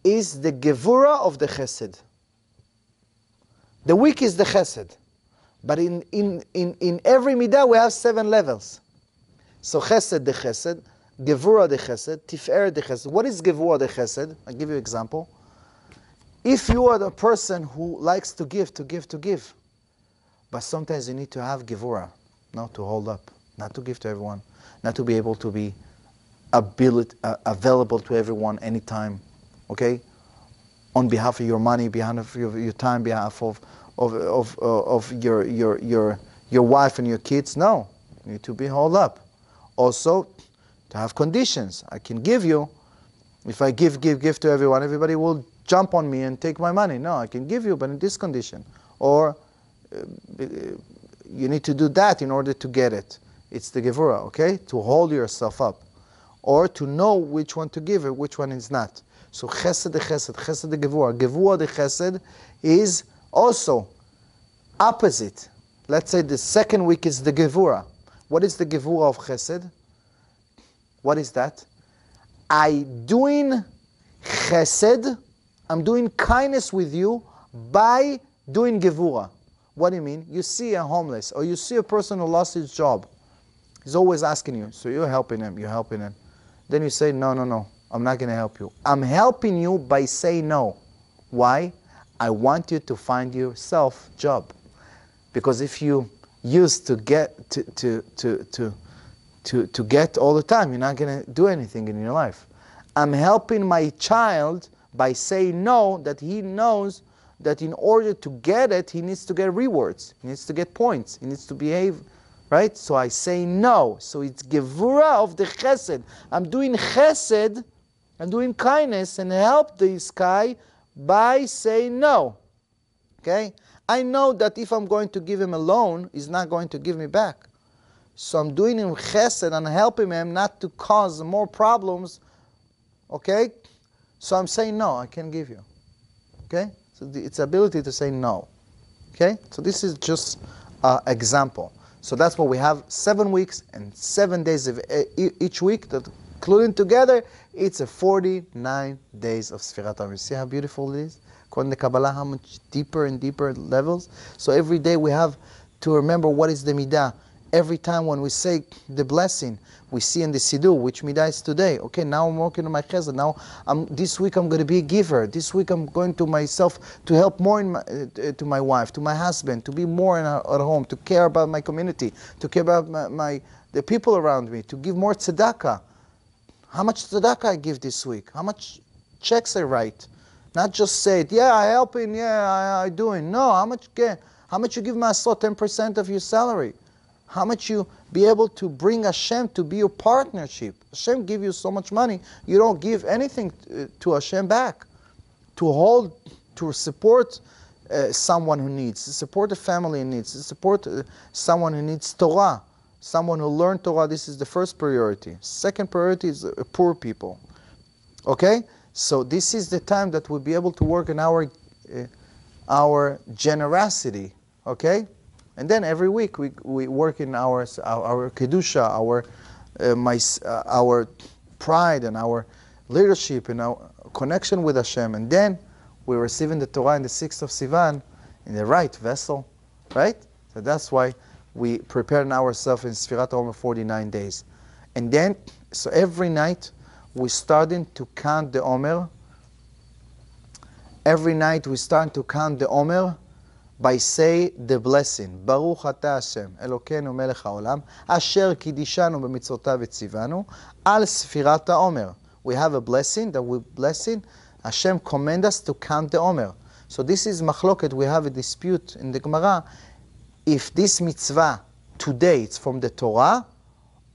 is the Gevura of the Chesed. The week is the Chesed. But in every midah we have 7 levels. So Chesed the Chesed, Gevura the Chesed, Tiferet the Chesed. What is Gevura the Chesed? I'll give you an example. If you are the person who likes to give, but sometimes you need to have Gevura, not to hold up, not to give to everyone, not to be able to be available to everyone anytime, okay? On behalf of your money, behalf of your time, behalf of your wife and your kids. No, you need to be held up. Also, to have conditions. I can give you, if I give to everyone, everybody will jump on me and take my money. No, I can give you, but in this condition. Or you need to do that in order to get it. It's the gevura, okay? To hold yourself up. Or to know which one to give and which one is not. So chesed the chesed, chesed the gevura. Gevura the chesed is also opposite. Let's say the second week is the gevura. What is the gevura of chesed? What is that? I'm doing chesed, I'm doing kindness with you by doing gevura. What do you mean? You see a homeless, or you see a person who lost his job. He's always asking you, so you're helping him. Then you say, no, I'm not going to help you. I'm helping you by saying no. Why? I want you to find yourself a job. Because if you used to get to get all the time, you're not going to do anything in your life. I'm helping my child by saying no, that he knows that in order to get it, he needs to get rewards. He needs to get points. He needs to behave, right? So I say no. So it's gevura of the chesed. I'm doing chesed, I'm doing kindness and help this guy by saying no. Okay? I know that if I'm going to give him a loan, he's not going to give me back. So I'm doing him chesed and helping him not to cause more problems. Okay? So I'm saying no, I can't give you. Okay? So it's ability to say no. Okay? So this is just an example. So that's what we have, 7 weeks and 7 days of each week, that including together, it's a 49 days of Sfirat HaOmer. See how beautiful it is? According to Kabbalah, how much deeper and deeper levels. So every day we have to remember what is the midah. Every time when we say the blessing, we see in the Siddur, which midah is today. Okay, now I'm working on my chesed. Now, this week I'm going to be a giver. This week I'm going to myself to help more to my wife, to my husband, to be more at home, to care about my community, to care about the people around me, to give more tzedakah. How much tzedakah I give this week? How much checks I write? Not just say, yeah, I helping, yeah, I doing. No, how much you give Masot, 10% of your salary? How much you be able to bring Hashem to be your partnership? Hashem give you so much money, you don't give anything to Hashem back. To support someone who needs, to support a family who needs, to support someone who needs Torah, someone who learned Torah. This is the first priority. Second priority is poor people. Okay? So this is the time that we'll be able to work in our generosity. Okay? And then every week we work in our kedusha, our pride and our leadership and our connection with Hashem. And then we're receiving the Torah in the 6th of Sivan in the right vessel, right? So that's why we prepare ourselves in Sfirat HaOmer 49 days. And then, so every night we're starting to count the Omer. Every night we start to count the Omer by say the blessing, Baruch Ata Hashem, Elokeinu melech haolam, asher kidishanu b'mitzvotav v'tzivanu, al Sefirat ha'omer. We have a blessing, that we blessing, Hashem command us to count the Omer. So this is machloket, we have a dispute in the Gemara, if this mitzvah today it's from the Torah,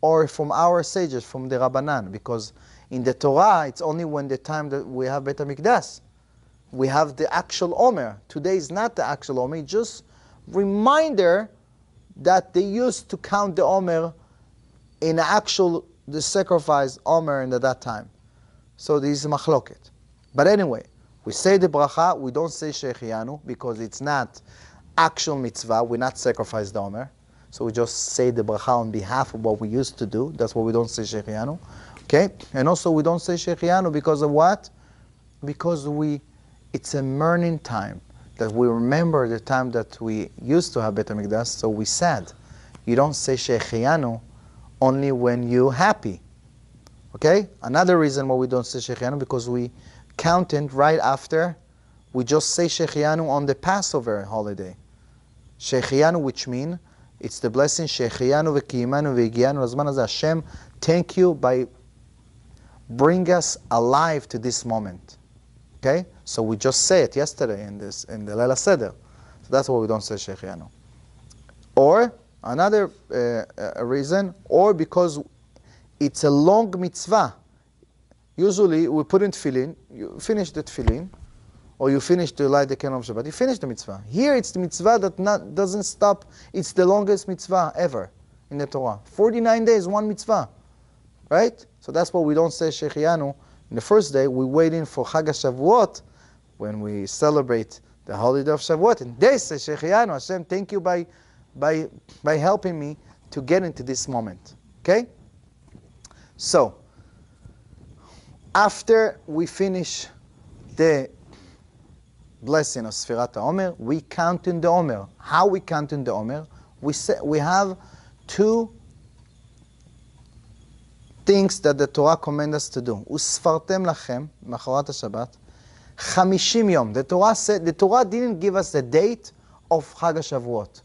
or from our sages, from the Rabbanan, because in the Torah it's only when the time that we have Bet HaMikdash. We have the actual Omer. Today is not the actual Omer, it's just reminder that they used to count the Omer in the sacrifice Omer in that time. So this is machloket. But anyway, we say the bracha, we don't say Shechianu because it's not actual mitzvah, we not sacrifice the Omer. So we just say the bracha on behalf of what we used to do. That's why we don't say Shechianu. Okay? And also we don't say Shechianu because of what? Because it's a mourning time, that we remember the time that we used to have Bet HaMikdash, so we sad. You don't say Shechianu only when you're happy. Okay? Another reason why we don't say Shechianu, because we count it right after, we just say Shechianu on the Passover holiday. Shechianu, which means, it's the blessing, Shechianu v'kiyimanu v'higianu l'zman hazeh. Hashem, thank you by bring us alive to this moment. Okay? So we just say it yesterday in the Leila Seder. So that's why we don't say Shechianu. Or, another reason, or because it's a long mitzvah. Usually we put in tefillin, you finish the tefillin, or you finish to light the candle of Shabbat, you finish the mitzvah. Here it's the mitzvah that doesn't stop, it's the longest mitzvah ever in the Torah. 49 days, one mitzvah. Right? So that's why we don't say Shechianu. In the first day, we're waiting for Chag HaShavuot, when we celebrate the holiday of Shavuot, and they say Shechianu, Hashem, thank you by helping me to get into this moment. Okay? So, after we finish the blessing of Sefirat HaOmer, we count in the Omer. How we count in the Omer? We have two things that the Torah commands us to do. Usfartem lachem, machorat HaShabbat, 50 yom. The Torah didn't give us the date of Chag HaShavuot,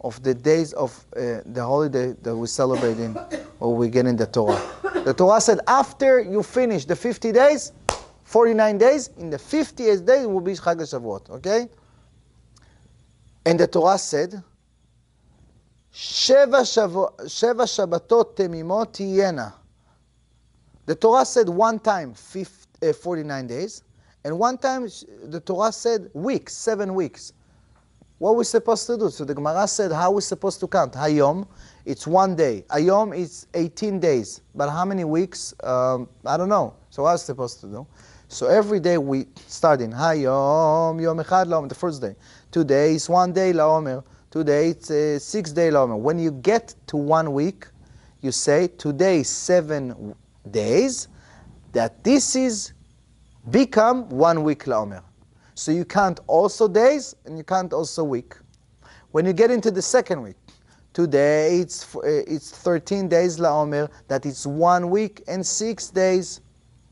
of the days of the holiday that we celebrate in, or we get in the Torah. The Torah said after you finish the 50 days, 49 days, in the 50th day will be Chag HaShavuot, okay? And the Torah said, Sheva Shabbatot Temimot Tiyena. The Torah said one time 49 days, and one time the Torah said weeks, 7 weeks. What are we supposed to do? So the Gemara said, how are we supposed to count? Hayom, it's 1 day. Hayom is 18 days. But how many weeks? I don't know. So what are we supposed to do? So every day we start in Hayom, Yom Echad Laomer, the first day. Today is 1 day Laomer. Today it's 6 day Laomer. When you get to 1 week, you say today is 7 days, that this is become 1 week Laomer. So you count also days and you count also week. When you get into the second week, today it's 13 days Laomer, that it's 1 week and 6 days.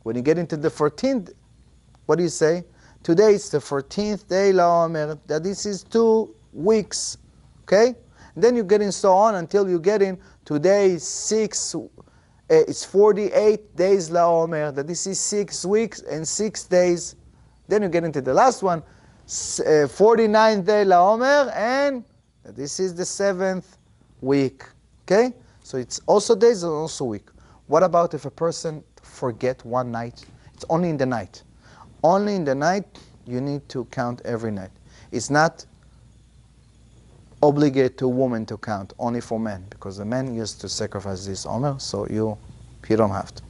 When you get into the 14th, what do you say? Today it's the 14th day Laomer, that this is 2 weeks. Okay? And then you get in so on until you get in, today is it's 48 days Laomer, that this is 6 weeks and 6 days. Then you get into the last one, 49th day Laomer, and this is the 7th week. Okay? So it's also days and also week. What about if a person forget one night? It's only in the night. Only in the night you need to count every night. It's not obligate to women to count, only for men, because the men used to sacrifice this Omer, so you don't have to.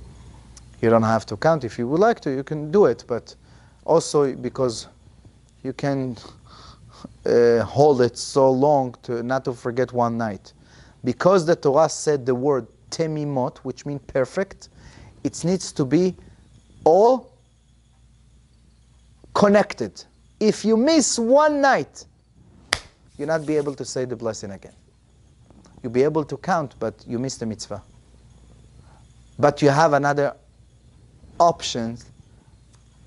You don't have to count. If you would like to, you can do it, but also because you can hold it so long to not to forget one night. Because the Torah said the word temimot, which means perfect, it needs to be all connected. If you miss one night, you'll not be able to say the blessing again. You'll be able to count, but you miss the mitzvah. But you have another option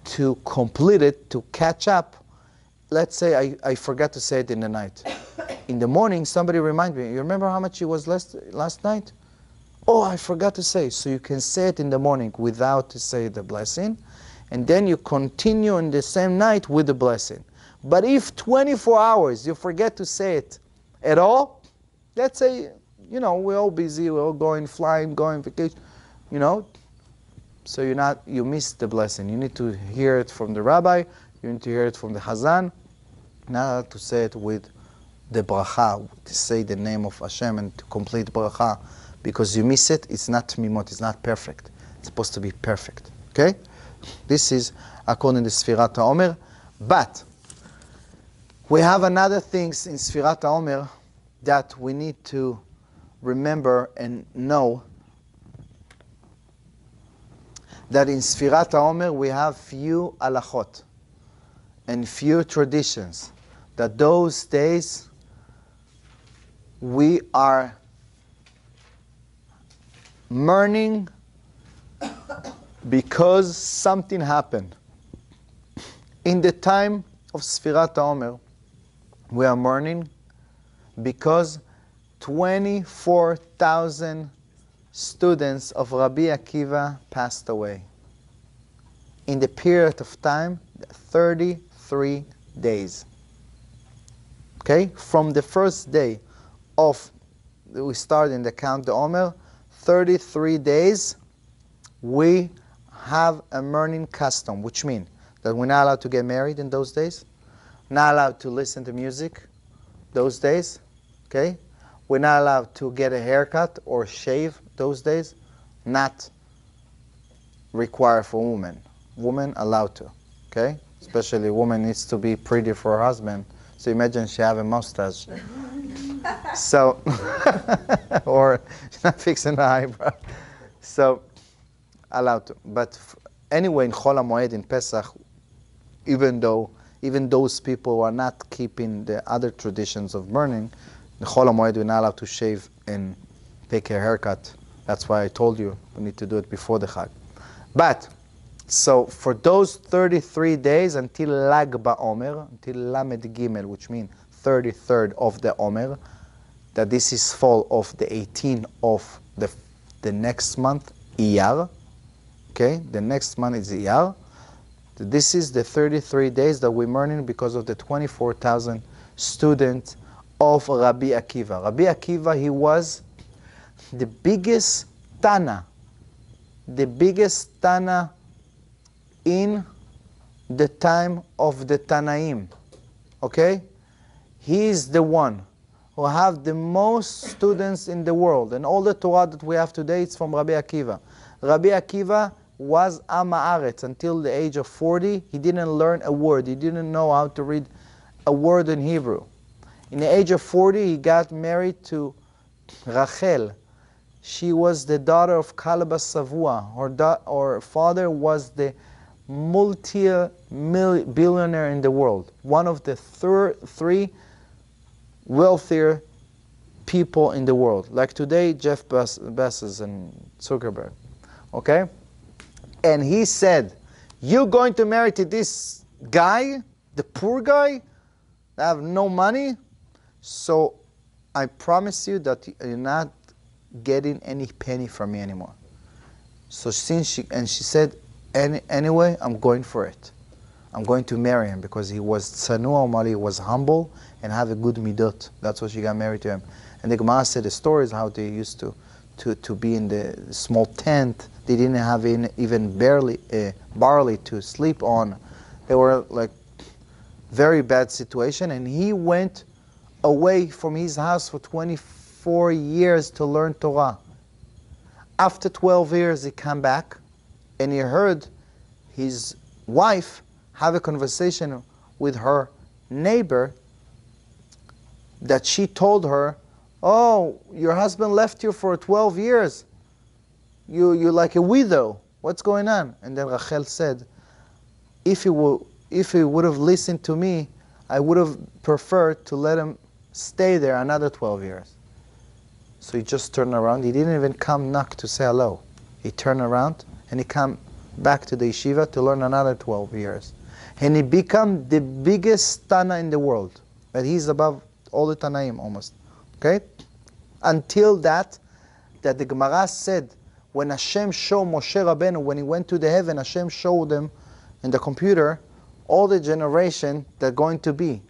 to complete it, to catch up let's say I forgot to say it in the night. In the morning, somebody remind me, you remember how much it was last night? Oh, I forgot to say. So you can say it in the morning without to say the blessing, and then you continue in the same night with the blessing. But if 24 hours you forget to say it at all, let's say, you know, we're all busy, we're all going flying, going vacation, you know, so you miss the blessing. You need to hear it from the rabbi, you need to hear it from the hazan, not to say it with the bracha, to say the name of Hashem and to complete bracha, because you miss it, it's not tmimot, it's not perfect. It's supposed to be perfect, okay? This is according to Sefirat HaOmer, but we have another things in Sefirat HaOmer that we need to remember and know, that in Sefirat HaOmer we have few halachot and few traditions, that those days we are mourning because something happened. In the time of Sefirat HaOmer, we are mourning because 24,000 students of Rabbi Akiva passed away. In the period of time, 33 days. Okay? From the first day of, we start in the count the Omer, 33 days, we have a mourning custom, which means that we're not allowed to get married in those days, not allowed to listen to music those days, okay? We're not allowed to get a haircut or shave those days, not required for women. Women allowed to, okay? Especially a woman needs to be pretty for her husband. So imagine she have a mustache. So, or she's not fixing the eyebrow. So, allowed to. But anyway, in Chol HaMoed, in Pesach, even those people who are not keeping the other traditions of mourning, in Chol HaMoed we're not allowed to shave and take a haircut. That's why I told you we need to do it before the Chag. But, so for those 33 days until Lag BaOmer, until Lamed Gimel, which means 33rd of the Omer, that this is fall of the 18th of the next month, Iyar. Okay, the next month is Iyar. This is the 33 days that we're mourning because of the 24,000 students of Rabbi Akiva. Rabbi Akiva, he was the biggest Tana in the time of the Tanaim. Okay? He is the one who have the most students in the world. And all the Torah that we have today, it's from Rabbi Akiva. Rabbi Akiva was Am Haaretz until the age of 40. He didn't learn a word. He didn't know how to read a word in Hebrew. In the age of 40, he got married to Rachel. She was the daughter of Kaleb Savua. Her father was the multi-billionaire in the world. One of the three wealthier people in the world. Like today, Jeff Bezos and Zuckerberg. Okay? And he said, you're going to marry to this guy, the poor guy, that have no money, so I promise you that you're not getting any penny from me anymore. So she said, anyway, I'm going for it. I'm going to marry him because he was tzanua umali, he was humble and have a good midot. That's why she got married to him. And the Gemara said the stories how they used to be in the small tent. They didn't have even barely barley to sleep on. They were like very bad situation. And he went away from his house for 24 years to learn Torah. After 12 years, he came back and he heard his wife have a conversation with her neighbor that she told her, oh, your husband left you for 12 years. You're like a widow. What's going on? And then Rachel said, if he would have listened to me, I would have preferred to let him stay there another 12 years. So he just turned around. He didn't even come knock to say hello. He turned around and he came back to the yeshiva to learn another 12 years. And he became the biggest Tana in the world. But he's above all the Tanaim almost. Okay? Until that the Gemara said, when Hashem showed Moshe Rabbeinu, when he went to the heaven, Hashem showed them in the computer all the generation that are going to be.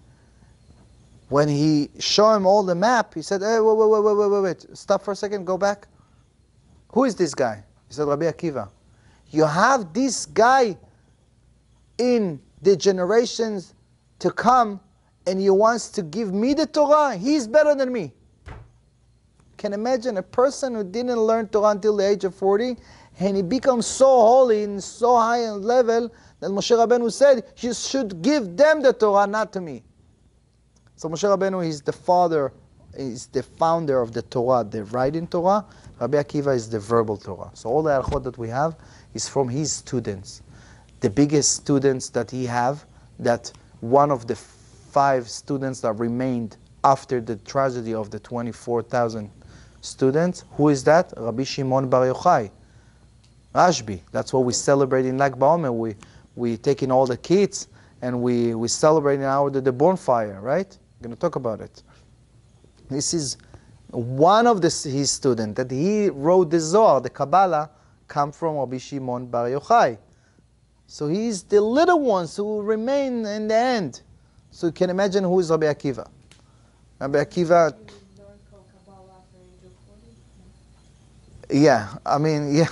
When he showed him all the map, he said, hey, wait. Stop for a second, go back. Who is this guy? He said, Rabbi Akiva. You have this guy in the generations to come, and he wants to give me the Torah. He's better than me. Can imagine a person who didn't learn Torah until the age of 40, and he becomes so holy and so high in level that Moshe Rabbeinu said, you should give them the Torah, not to me. So Moshe Rabbeinu is the father, is the founder of the Torah, the writing Torah. Rabbi Akiva is the verbal Torah. So all the halachot that we have is from his students. The biggest students that he have, that one of the 5 students that remained after the tragedy of the 24,000 students. Who is that? Rabbi Shimon Bar Yochai, Rashbi. That's what we celebrate in Lag BaOmer. We take in all the kids and we celebrate in the bonfire, right? We're going to talk about it. This is one of his students that he wrote the Zohar, the Kabbalah, come from Rabbi Shimon Bar Yochai. So he's the little ones who remain in the end. So you can imagine who is Rabbi Akiva. Rabbi Akiva. Yeah, I mean, yeah,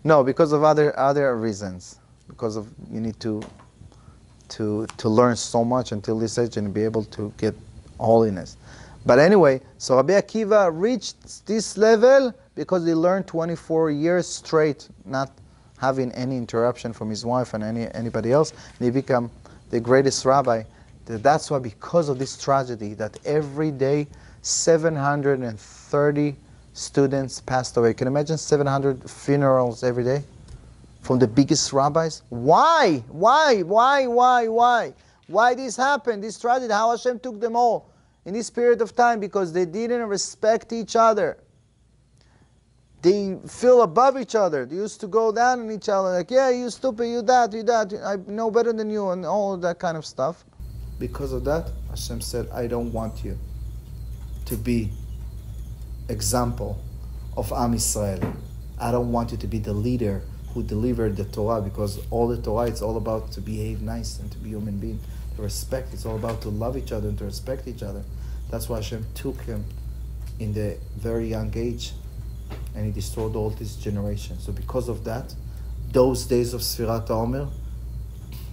no, because of other reasons. Because of you need to learn so much until this age and be able to get holiness. But anyway, so Rabbi Akiva reached this level because he learned 24 years straight, not having any interruption from his wife and anybody else. And he became the greatest rabbi. That's why, because of this tragedy, that every day 730 students passed away. Can you imagine 700 funerals every day from the biggest rabbis? Why? Why this happened? This tragedy, how Hashem took them all in this period of time? Because they didn't respect each other. They feel above each other. They used to go down on each other like, yeah, you stupid, you that, I know better than you, and all of that kind of stuff. Because of that, Hashem said, I don't want you to be example of Am Yisrael. I don't want you to be the leader who delivered the Torah, because all the Torah, it's all about to behave nice and to be human being, to respect. It's all about to love each other and to respect each other. That's why Hashem took him in the very young age, and he destroyed all this generation. So because of that, those days of Sfirat HaOmer,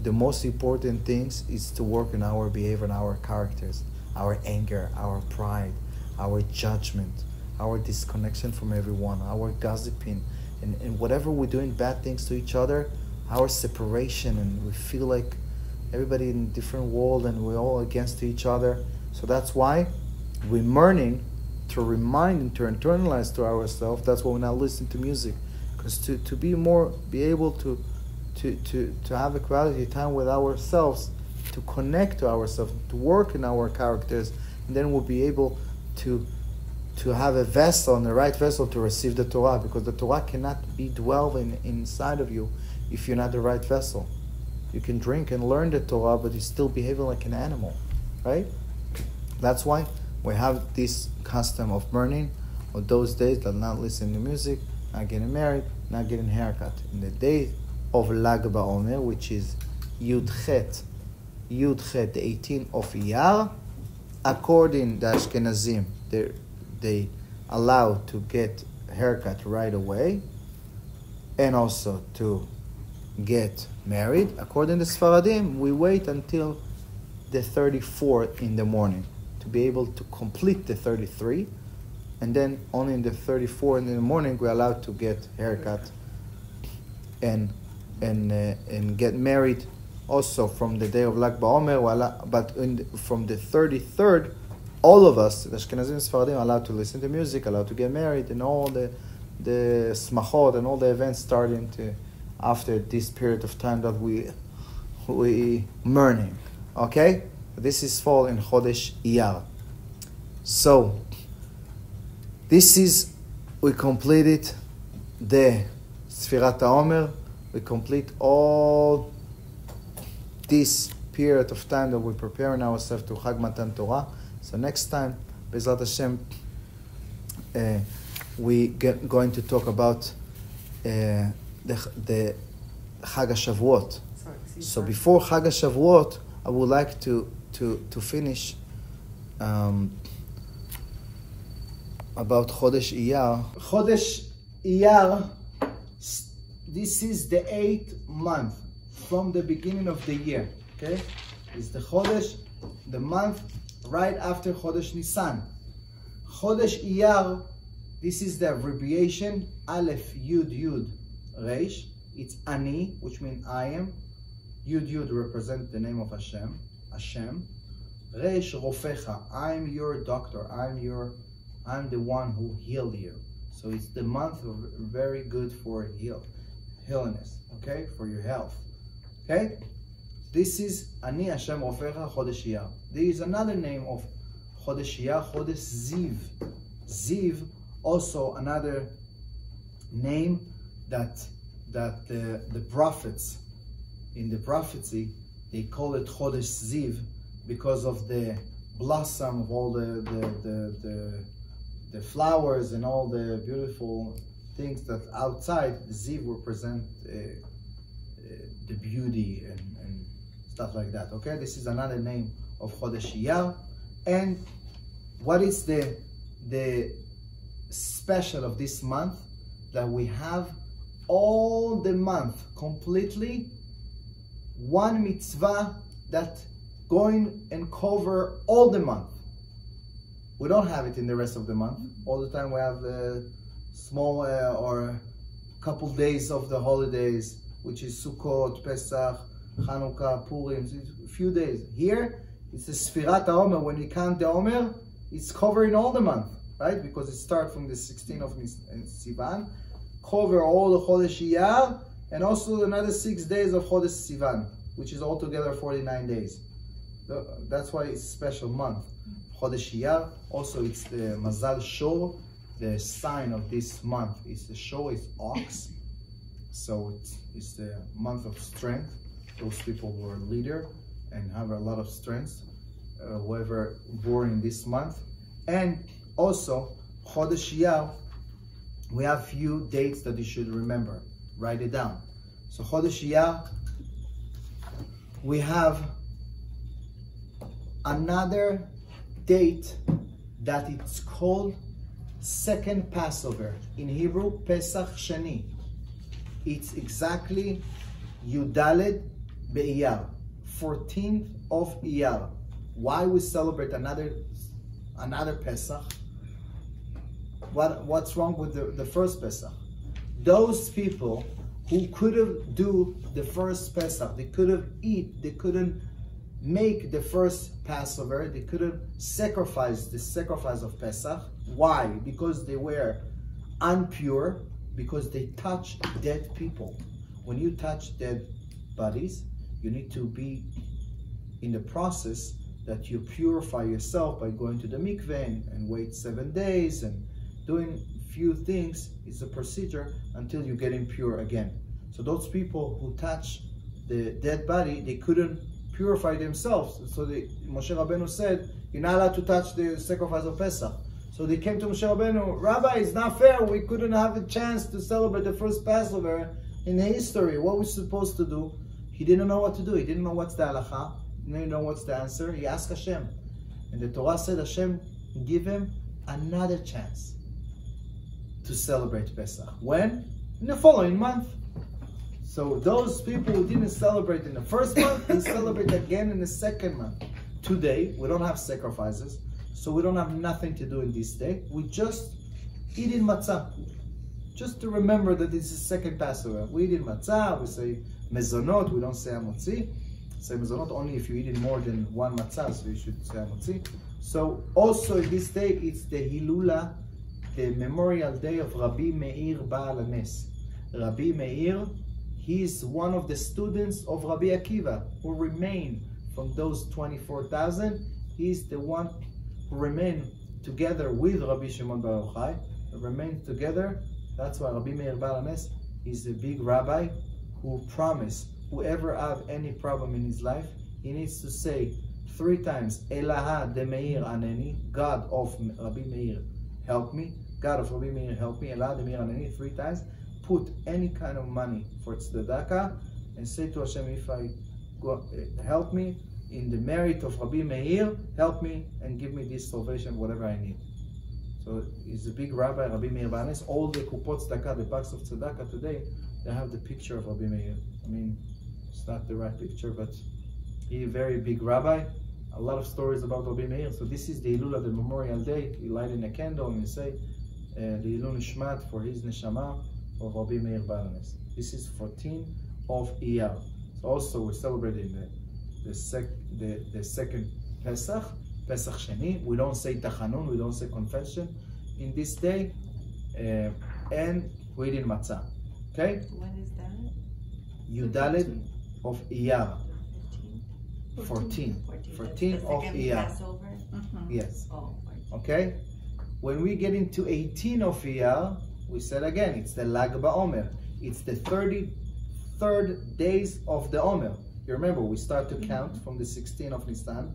the most important things is to work on our behavior and our characters, our anger, our pride, our judgment, our disconnection from everyone, our gossiping, and whatever we're doing bad things to each other, our separation, and we feel like everybody in a different world and we're all against each other. So that's why we're learning to remind and to internalize to ourselves. That's why we now listen to music, because to be able to have a quality time with ourselves, to connect to ourselves, to work in our characters, and then we'll be able to have a vessel, and the right vessel to receive the Torah, because the Torah cannot be dwelling inside of you if you're not the right vessel. You can drink and learn the Torah, but you're still behaving like an animal, right? That's why we have this custom of burning on those days that not listening to music, not getting married, not getting haircut. In the day of Lag BaOmer, which is Yud-Chet, the 18th of Iyar, according to Ashkenazim, they allow to get haircut right away, and also to get married. According to Sfaradim, we wait until the 34th in the morning to be able to complete the 33, and then only in the 34th in the morning we're allowed to get haircut and get married. Also from the day of Lag BaOmer, but from the 33rd, all of us, the Ashkenazim and Sfaradim, are allowed to listen to music, allowed to get married, and all the smachot and all the events starting to after this period of time that we mourning. Okay, this is fall in Chodesh Iyar. So we completed the Sfirat HaOmer. We complete all this period of time that we're preparing ourselves to Chag Matan Torah. So next time, Bezrat Hashem, going to talk about the Chag HaShavuot. So before Chag HaShavuot, I would like to finish about Chodesh Iyar. Chodesh Iyar, this is the 8th month from the beginning of the year. Okay, it's the Chodesh, the month right after Chodesh Nissan. Chodesh Iyar, this is the abbreviation Aleph Yud Yud Reish. It's Ani, which means I am. Yud Yud represents the name of Hashem. Hashem. Reish Rofecha, I'm your doctor. I'm the one who healed you. So it's the month very good for healness. Okay, for your health. Okay. This is Ani Hashem Rofecha Chodesh Iyar. There is another name of Chodesh Iyar, Chodesh Ziv. Ziv, also another name that the prophets, in the prophecy, they call it Chodesh Ziv because of the blossom of all the flowers and all the beautiful things that outside Ziv represent the beauty and stuff like that. Okay, this is another name of Chodesh Iyar. And what is the special of this month? That we have all the month completely one mitzvah that going and cover all the month. We don't have it in the rest of the month. All the time we have small or couple days of the holidays, which is Sukkot, Pesach, Chanukah, Purim, a few days. Here, it's the Sefirat Halomer. When you count the Omer, it's covering all the month, right? Because it starts from the 16th of Sivan, cover all the Chodesh Iyar, and also another 6 days of Chodesh Sivan, which is altogether 49 days. That's why it's a special month. Chodesh Iyar, also it's the Mazal Shor, the sign of this month. It's the Shor, it's ox. So it's the month of strength. Those people who are leader and have a lot of strength, whoever born in this month. And also, Chodesh Iyar, we have few dates that you should remember. Write it down. So Chodesh Iyar, we have another date that it's called second Passover. In Hebrew, Pesach Sheni. It's exactly Yudaled Be'Iyar, 14th of Iyar. Why we celebrate another Pesach? What's wrong with the first Pesach? Those people who couldn't do the first Pesach, they couldn't eat, they couldn't make the first Passover, they couldn't sacrifice the sacrifice of Pesach. Why? Because they were impure, because they touched dead people. When you touch dead bodies, you need to be in the process that you purify yourself by going to the mikveh and wait 7 days and doing few things. It's a procedure until you get impure again. So those people who touch the dead body, they couldn't purify themselves. So Moshe Rabbeinu said, you're not allowed to touch the sacrifice of Pesach. So they came to Moshe Rabbeinu, Rabbi, it's not fair. We couldn't have a chance to celebrate the first Passover in history. What we're supposed to do? He didn't know what to do. He didn't know what's the halacha. He didn't know what's the answer. He asked Hashem. And the Torah said Hashem give him another chance to celebrate Pesach. When? In the following month. So those people who didn't celebrate in the first month, they celebrate again in the second month. Today, we don't have sacrifices, so we don't have nothing to do in this day. We just eating matzah. Just to remember that this is second Passover. We eat matzah, we say mezonot, we don't say amotzi. Say mezonot only if you're eating more than one matzah, so you should say amotzi. So also in this day, it's the Hilula, the memorial day of Rabbi Meir Baal HaNes. Rabbi Meir, he is one of the students of Rabbi Akiva who remained from those 24,000. He is the one who remained together with Rabbi Shimon Bar Yochai. Remained together. That's why Rabbi Meir Baal HaNes is a big rabbi who promised whoever have any problem in his life, he needs to say 3 times, Elaha de Meir Aneni, God of Rabbi Meir, help me. God of Rabbi Meir, help me. Elaha de Meir Aneni, 3 times. Put any kind of money for tzedakah and say to Hashem, if I go, help me in the merit of Rabbi Meir, help me and give me this salvation, whatever I need. So he's a big rabbi, Rabbi Meir Banes. All the kupot tzedakah, the packs of tzedakah today, they have the picture of Rabbi Meir. I mean, it's not the right picture, but he's a very big rabbi. A lot of stories about Rabbi Meir. So this is the Ilula, the Memorial Day. You light in a candle and you say the Ilun Nishmat for his neshama of Rabbi Meir Banes. This is 14 of Iyar. So also we're celebrating the second Pesach, Pesach Sheni. We don't say Tachanun, we don't say confession in this day, and we eat matzah. Okay? When is that? Yudalet of Iyar. 14. 14 of Iyar. Passover? Yes. Oh, 14. Okay? When we get into 18 of Iyar, we said again, it's the Lag BaOmer. It's the 33rd days of the Omer. You remember, we start to count from the 16th of Nissan.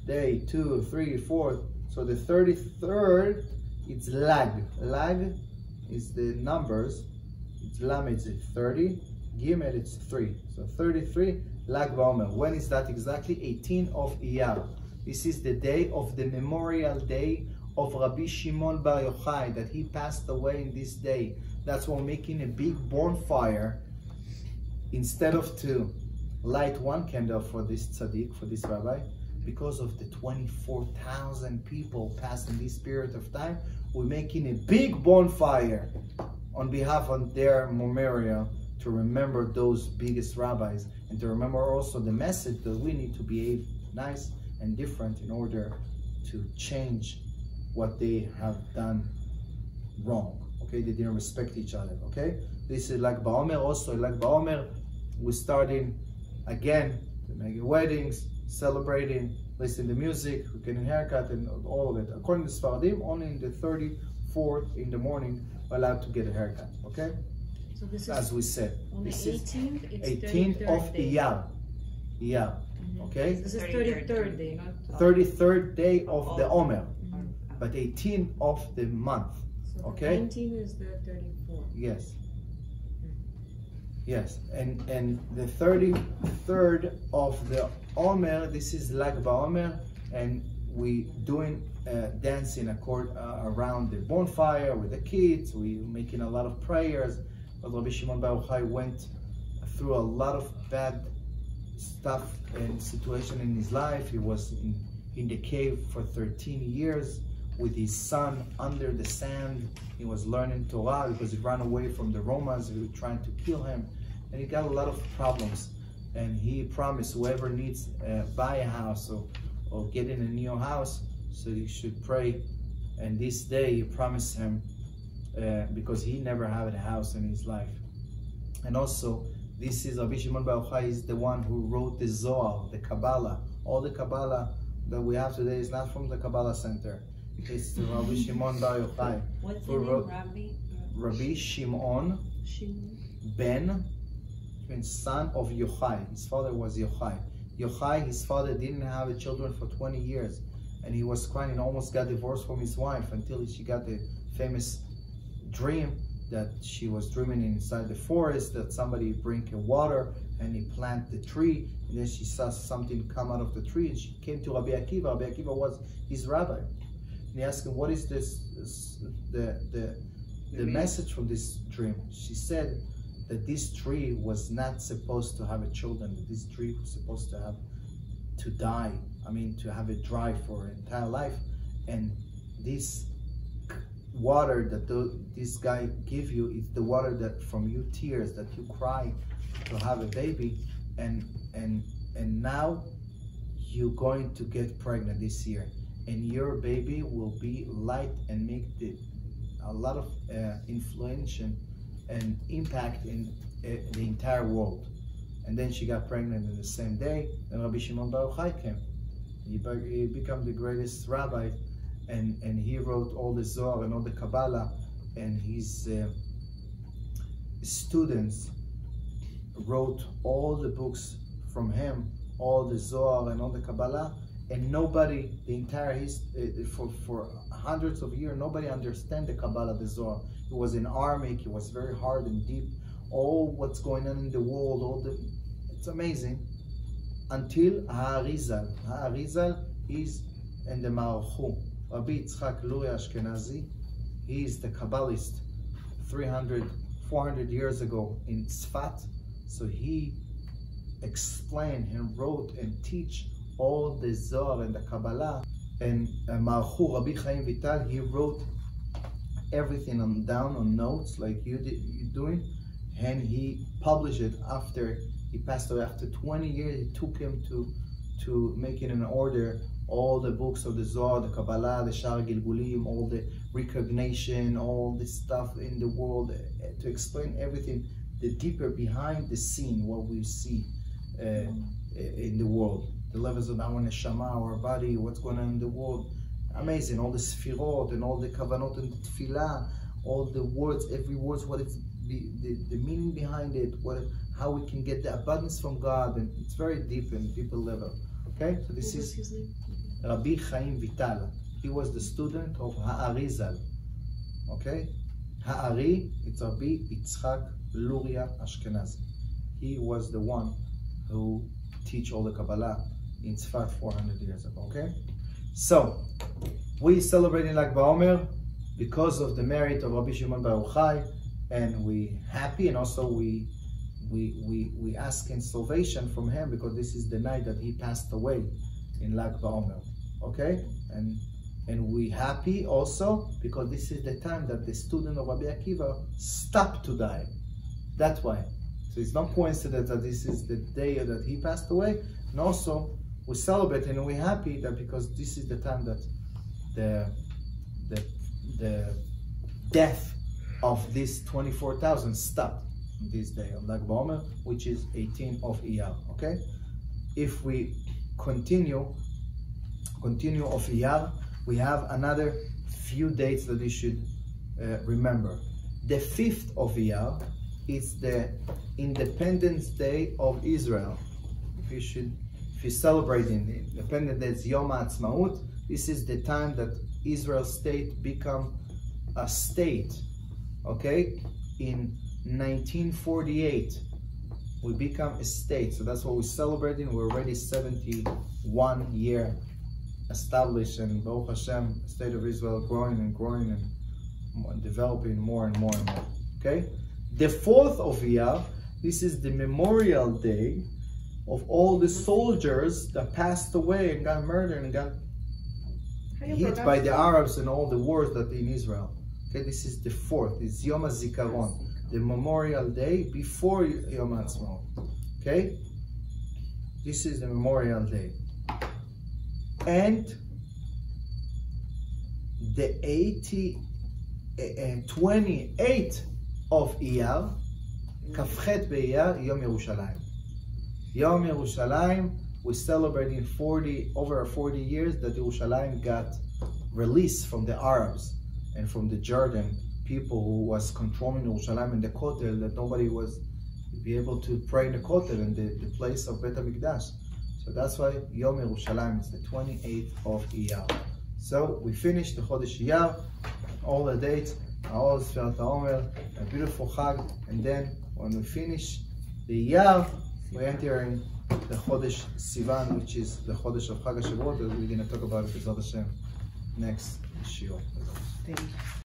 Day 2, 3, 4. So the 33rd, it's Lag. Lag is the numbers. It's Lamed, it's 30. Gimel, it's 3. So 33, Lag BaOmer. When is that exactly? 18 of Iyar. This is the day of the memorial day of Rabbi Shimon Bar Yochai, that he passed away in this day. That's why we're making a big bonfire. Instead of to light 1 candle for this tzaddik, for this rabbi, because of the 24,000 people passed in this period of time, we're making a big bonfire on behalf of their memorial to remember those biggest rabbis and to remember also the message that we need to behave nice and different in order to change what they have done wrong. Okay, they didn't respect each other. Okay, this is Lag BaOmer. Also, Lag BaOmer, we're starting again to make weddings, celebrating, listening to music, we're getting a haircut, and all of it. According to Sfaradim, only in the 34th in the morning we're allowed to get a haircut. Okay, so this is as we said, on the this is 18th. It's 18th of Iyar. Iyar. Okay, This is 33rd day, not 33rd day of the Omer, but 18th of the month. So Okay. 19 is the 34th. Yes. Yes, and the 33rd of the Omer, this is Lag BaOmer, and we doing dancing around the bonfire with the kids. We making a lot of prayers. But Rabbi Shimon Bar Yochai went through a lot of bad stuff and situation in his life. He was in the cave for 13 years with his son under the sand. He was learning Torah because he ran away from the Romans who were trying to kill him. And he got a lot of problems. And he promised whoever needs buy a house or get in a new house, so you should pray. And this day he promised him because he never had a house in his life. And also, this is Rabbi Shimon Bar Yochai is the one who wrote the Zohar, the Kabbalah. All the Kabbalah that we have today is not from the Kabbalah Center. It's the Rabbi Shimon Bar Yochai. What's the who name? wrote Rabbi? Rabbi Shimon ben, son of Yochai. His father was Yochai. Yochai, his father didn't have children for 20 years. And he was crying and almost got divorced from his wife until she got the famous dream that she was dreaming inside the forest that somebody bring her water and he plant the tree, and then she saw something come out of the tree, and she came to Rabbi Akiva. Rabbi Akiva was his rabbi. And he asked him, what is the message from this dream? She said that this tree was not supposed to have children, that this tree was supposed to die. I mean, to have it dry for an entire life. And this water that this guy give you is the water that from you tears that you cry to have a baby, and now you're going to get pregnant this year, and your baby will be light and make a lot of influence and impact in the entire world. And then she got pregnant in the same day, and Rabbi Shimon Bar Yochai came. He became the greatest rabbi, and he wrote all the Zohar and all the Kabbalah, and his students wrote all the books from him, all the Zohar and all the Kabbalah, and nobody, the entire history, for hundreds of years, nobody understand the Kabbalah, the Zohar. It was in Aramaic, it was very hard and deep. All what's going on in the world, it's amazing. Until Ha'arizal. Ha'arizal is in the Ma'archu. Rabbi Yitzchak Ashkenazi, he is the Kabbalist 400 years ago in Tzfat. So he explained and wrote and teach all the Zohar and the Kabbalah. And Ma'archu, Rabbi Chaim Vital, he wrote everything down on notes like you're doing, and he published it after he passed away. After 20 years, it took him to make it in order, all the books of the Zohar, the Kabbalah, the Shar Gilgulim, all the recognition, all this stuff in the world, to explain everything, the deeper behind the scene, what we see in the world, the levels of our neshama, our body, what's going on in the world. Amazing, all the Sefirot and all the Kavanot and the Tefillah, all the words, every word, what it's the meaning behind it, how we can get the abundance from God, and it's very deep and deeper level. Okay, so this is Rabbi Chaim Vital. He was the student of Ha'arizal. Okay, Ha'ari, it's Rabbi Yitzchak Ashkenazi. He was the one who teach all the Kabbalah in Tzfat 400 years ago. Okay, so we celebrating Lag BaOmer because of the merit of Rabbi Shimon Bar Yochai, and we happy, and also we ask in salvation from him because this is the night that he passed away in Lag BaOmer. Okay, and we happy also because this is the time that the student of Rabbi Akiva stopped to die. That's why. So it's not coincidence that this is the day that he passed away, and also we celebrate and we're happy that because this is the time that the death of this 24,000 stopped this day on Lag BaOmer, which is 18 of Iyar. Okay, if we continue of Iyar, we have another few dates that we should remember. The 5th of Iyar is the Independence Day of Israel. If you're celebrating the Independence Day, it's Yom HaAtzmaut. This is the time that Israel state become a state. Okay, in 1948 we become a state, so that's what we're celebrating. We're already 71 year established, and Baruch Hashem, state of Israel growing and developing more and more and more. Okay, the 4th of Iyar, this is the memorial day of all the soldiers that passed away and got murdered and got hit by the Arabs and all the wars that in Israel. Okay, this is the 4th. It's Yom HaZikaron, the memorial day before Yom HaAtzmaut. Okay, this is the memorial day. And the 28th of Iyar, Kafchet Be'Iyar, Yom Yerushalayim. Yom Yerushalayim, we're celebrating over 40 years that Yerushalayim got released from the Arabs and from the Jordan people who was controlling Yerushalayim and the Kotel, that nobody was be able to pray in the Kotel, in the place of Bet HaMikdash. So that's why Yom Yerushalayim is the 28th of Iyar. So we finished the Chodesh Iyar, all the dates, all Shvi'i Halomer, a beautiful Chag, and then when we finish the Iyar, we're entering the Chodesh Sivan, which is the Chodesh of Chag HaShavuot, that we're going to talk about it, B'ezrat Hashem, next shiur.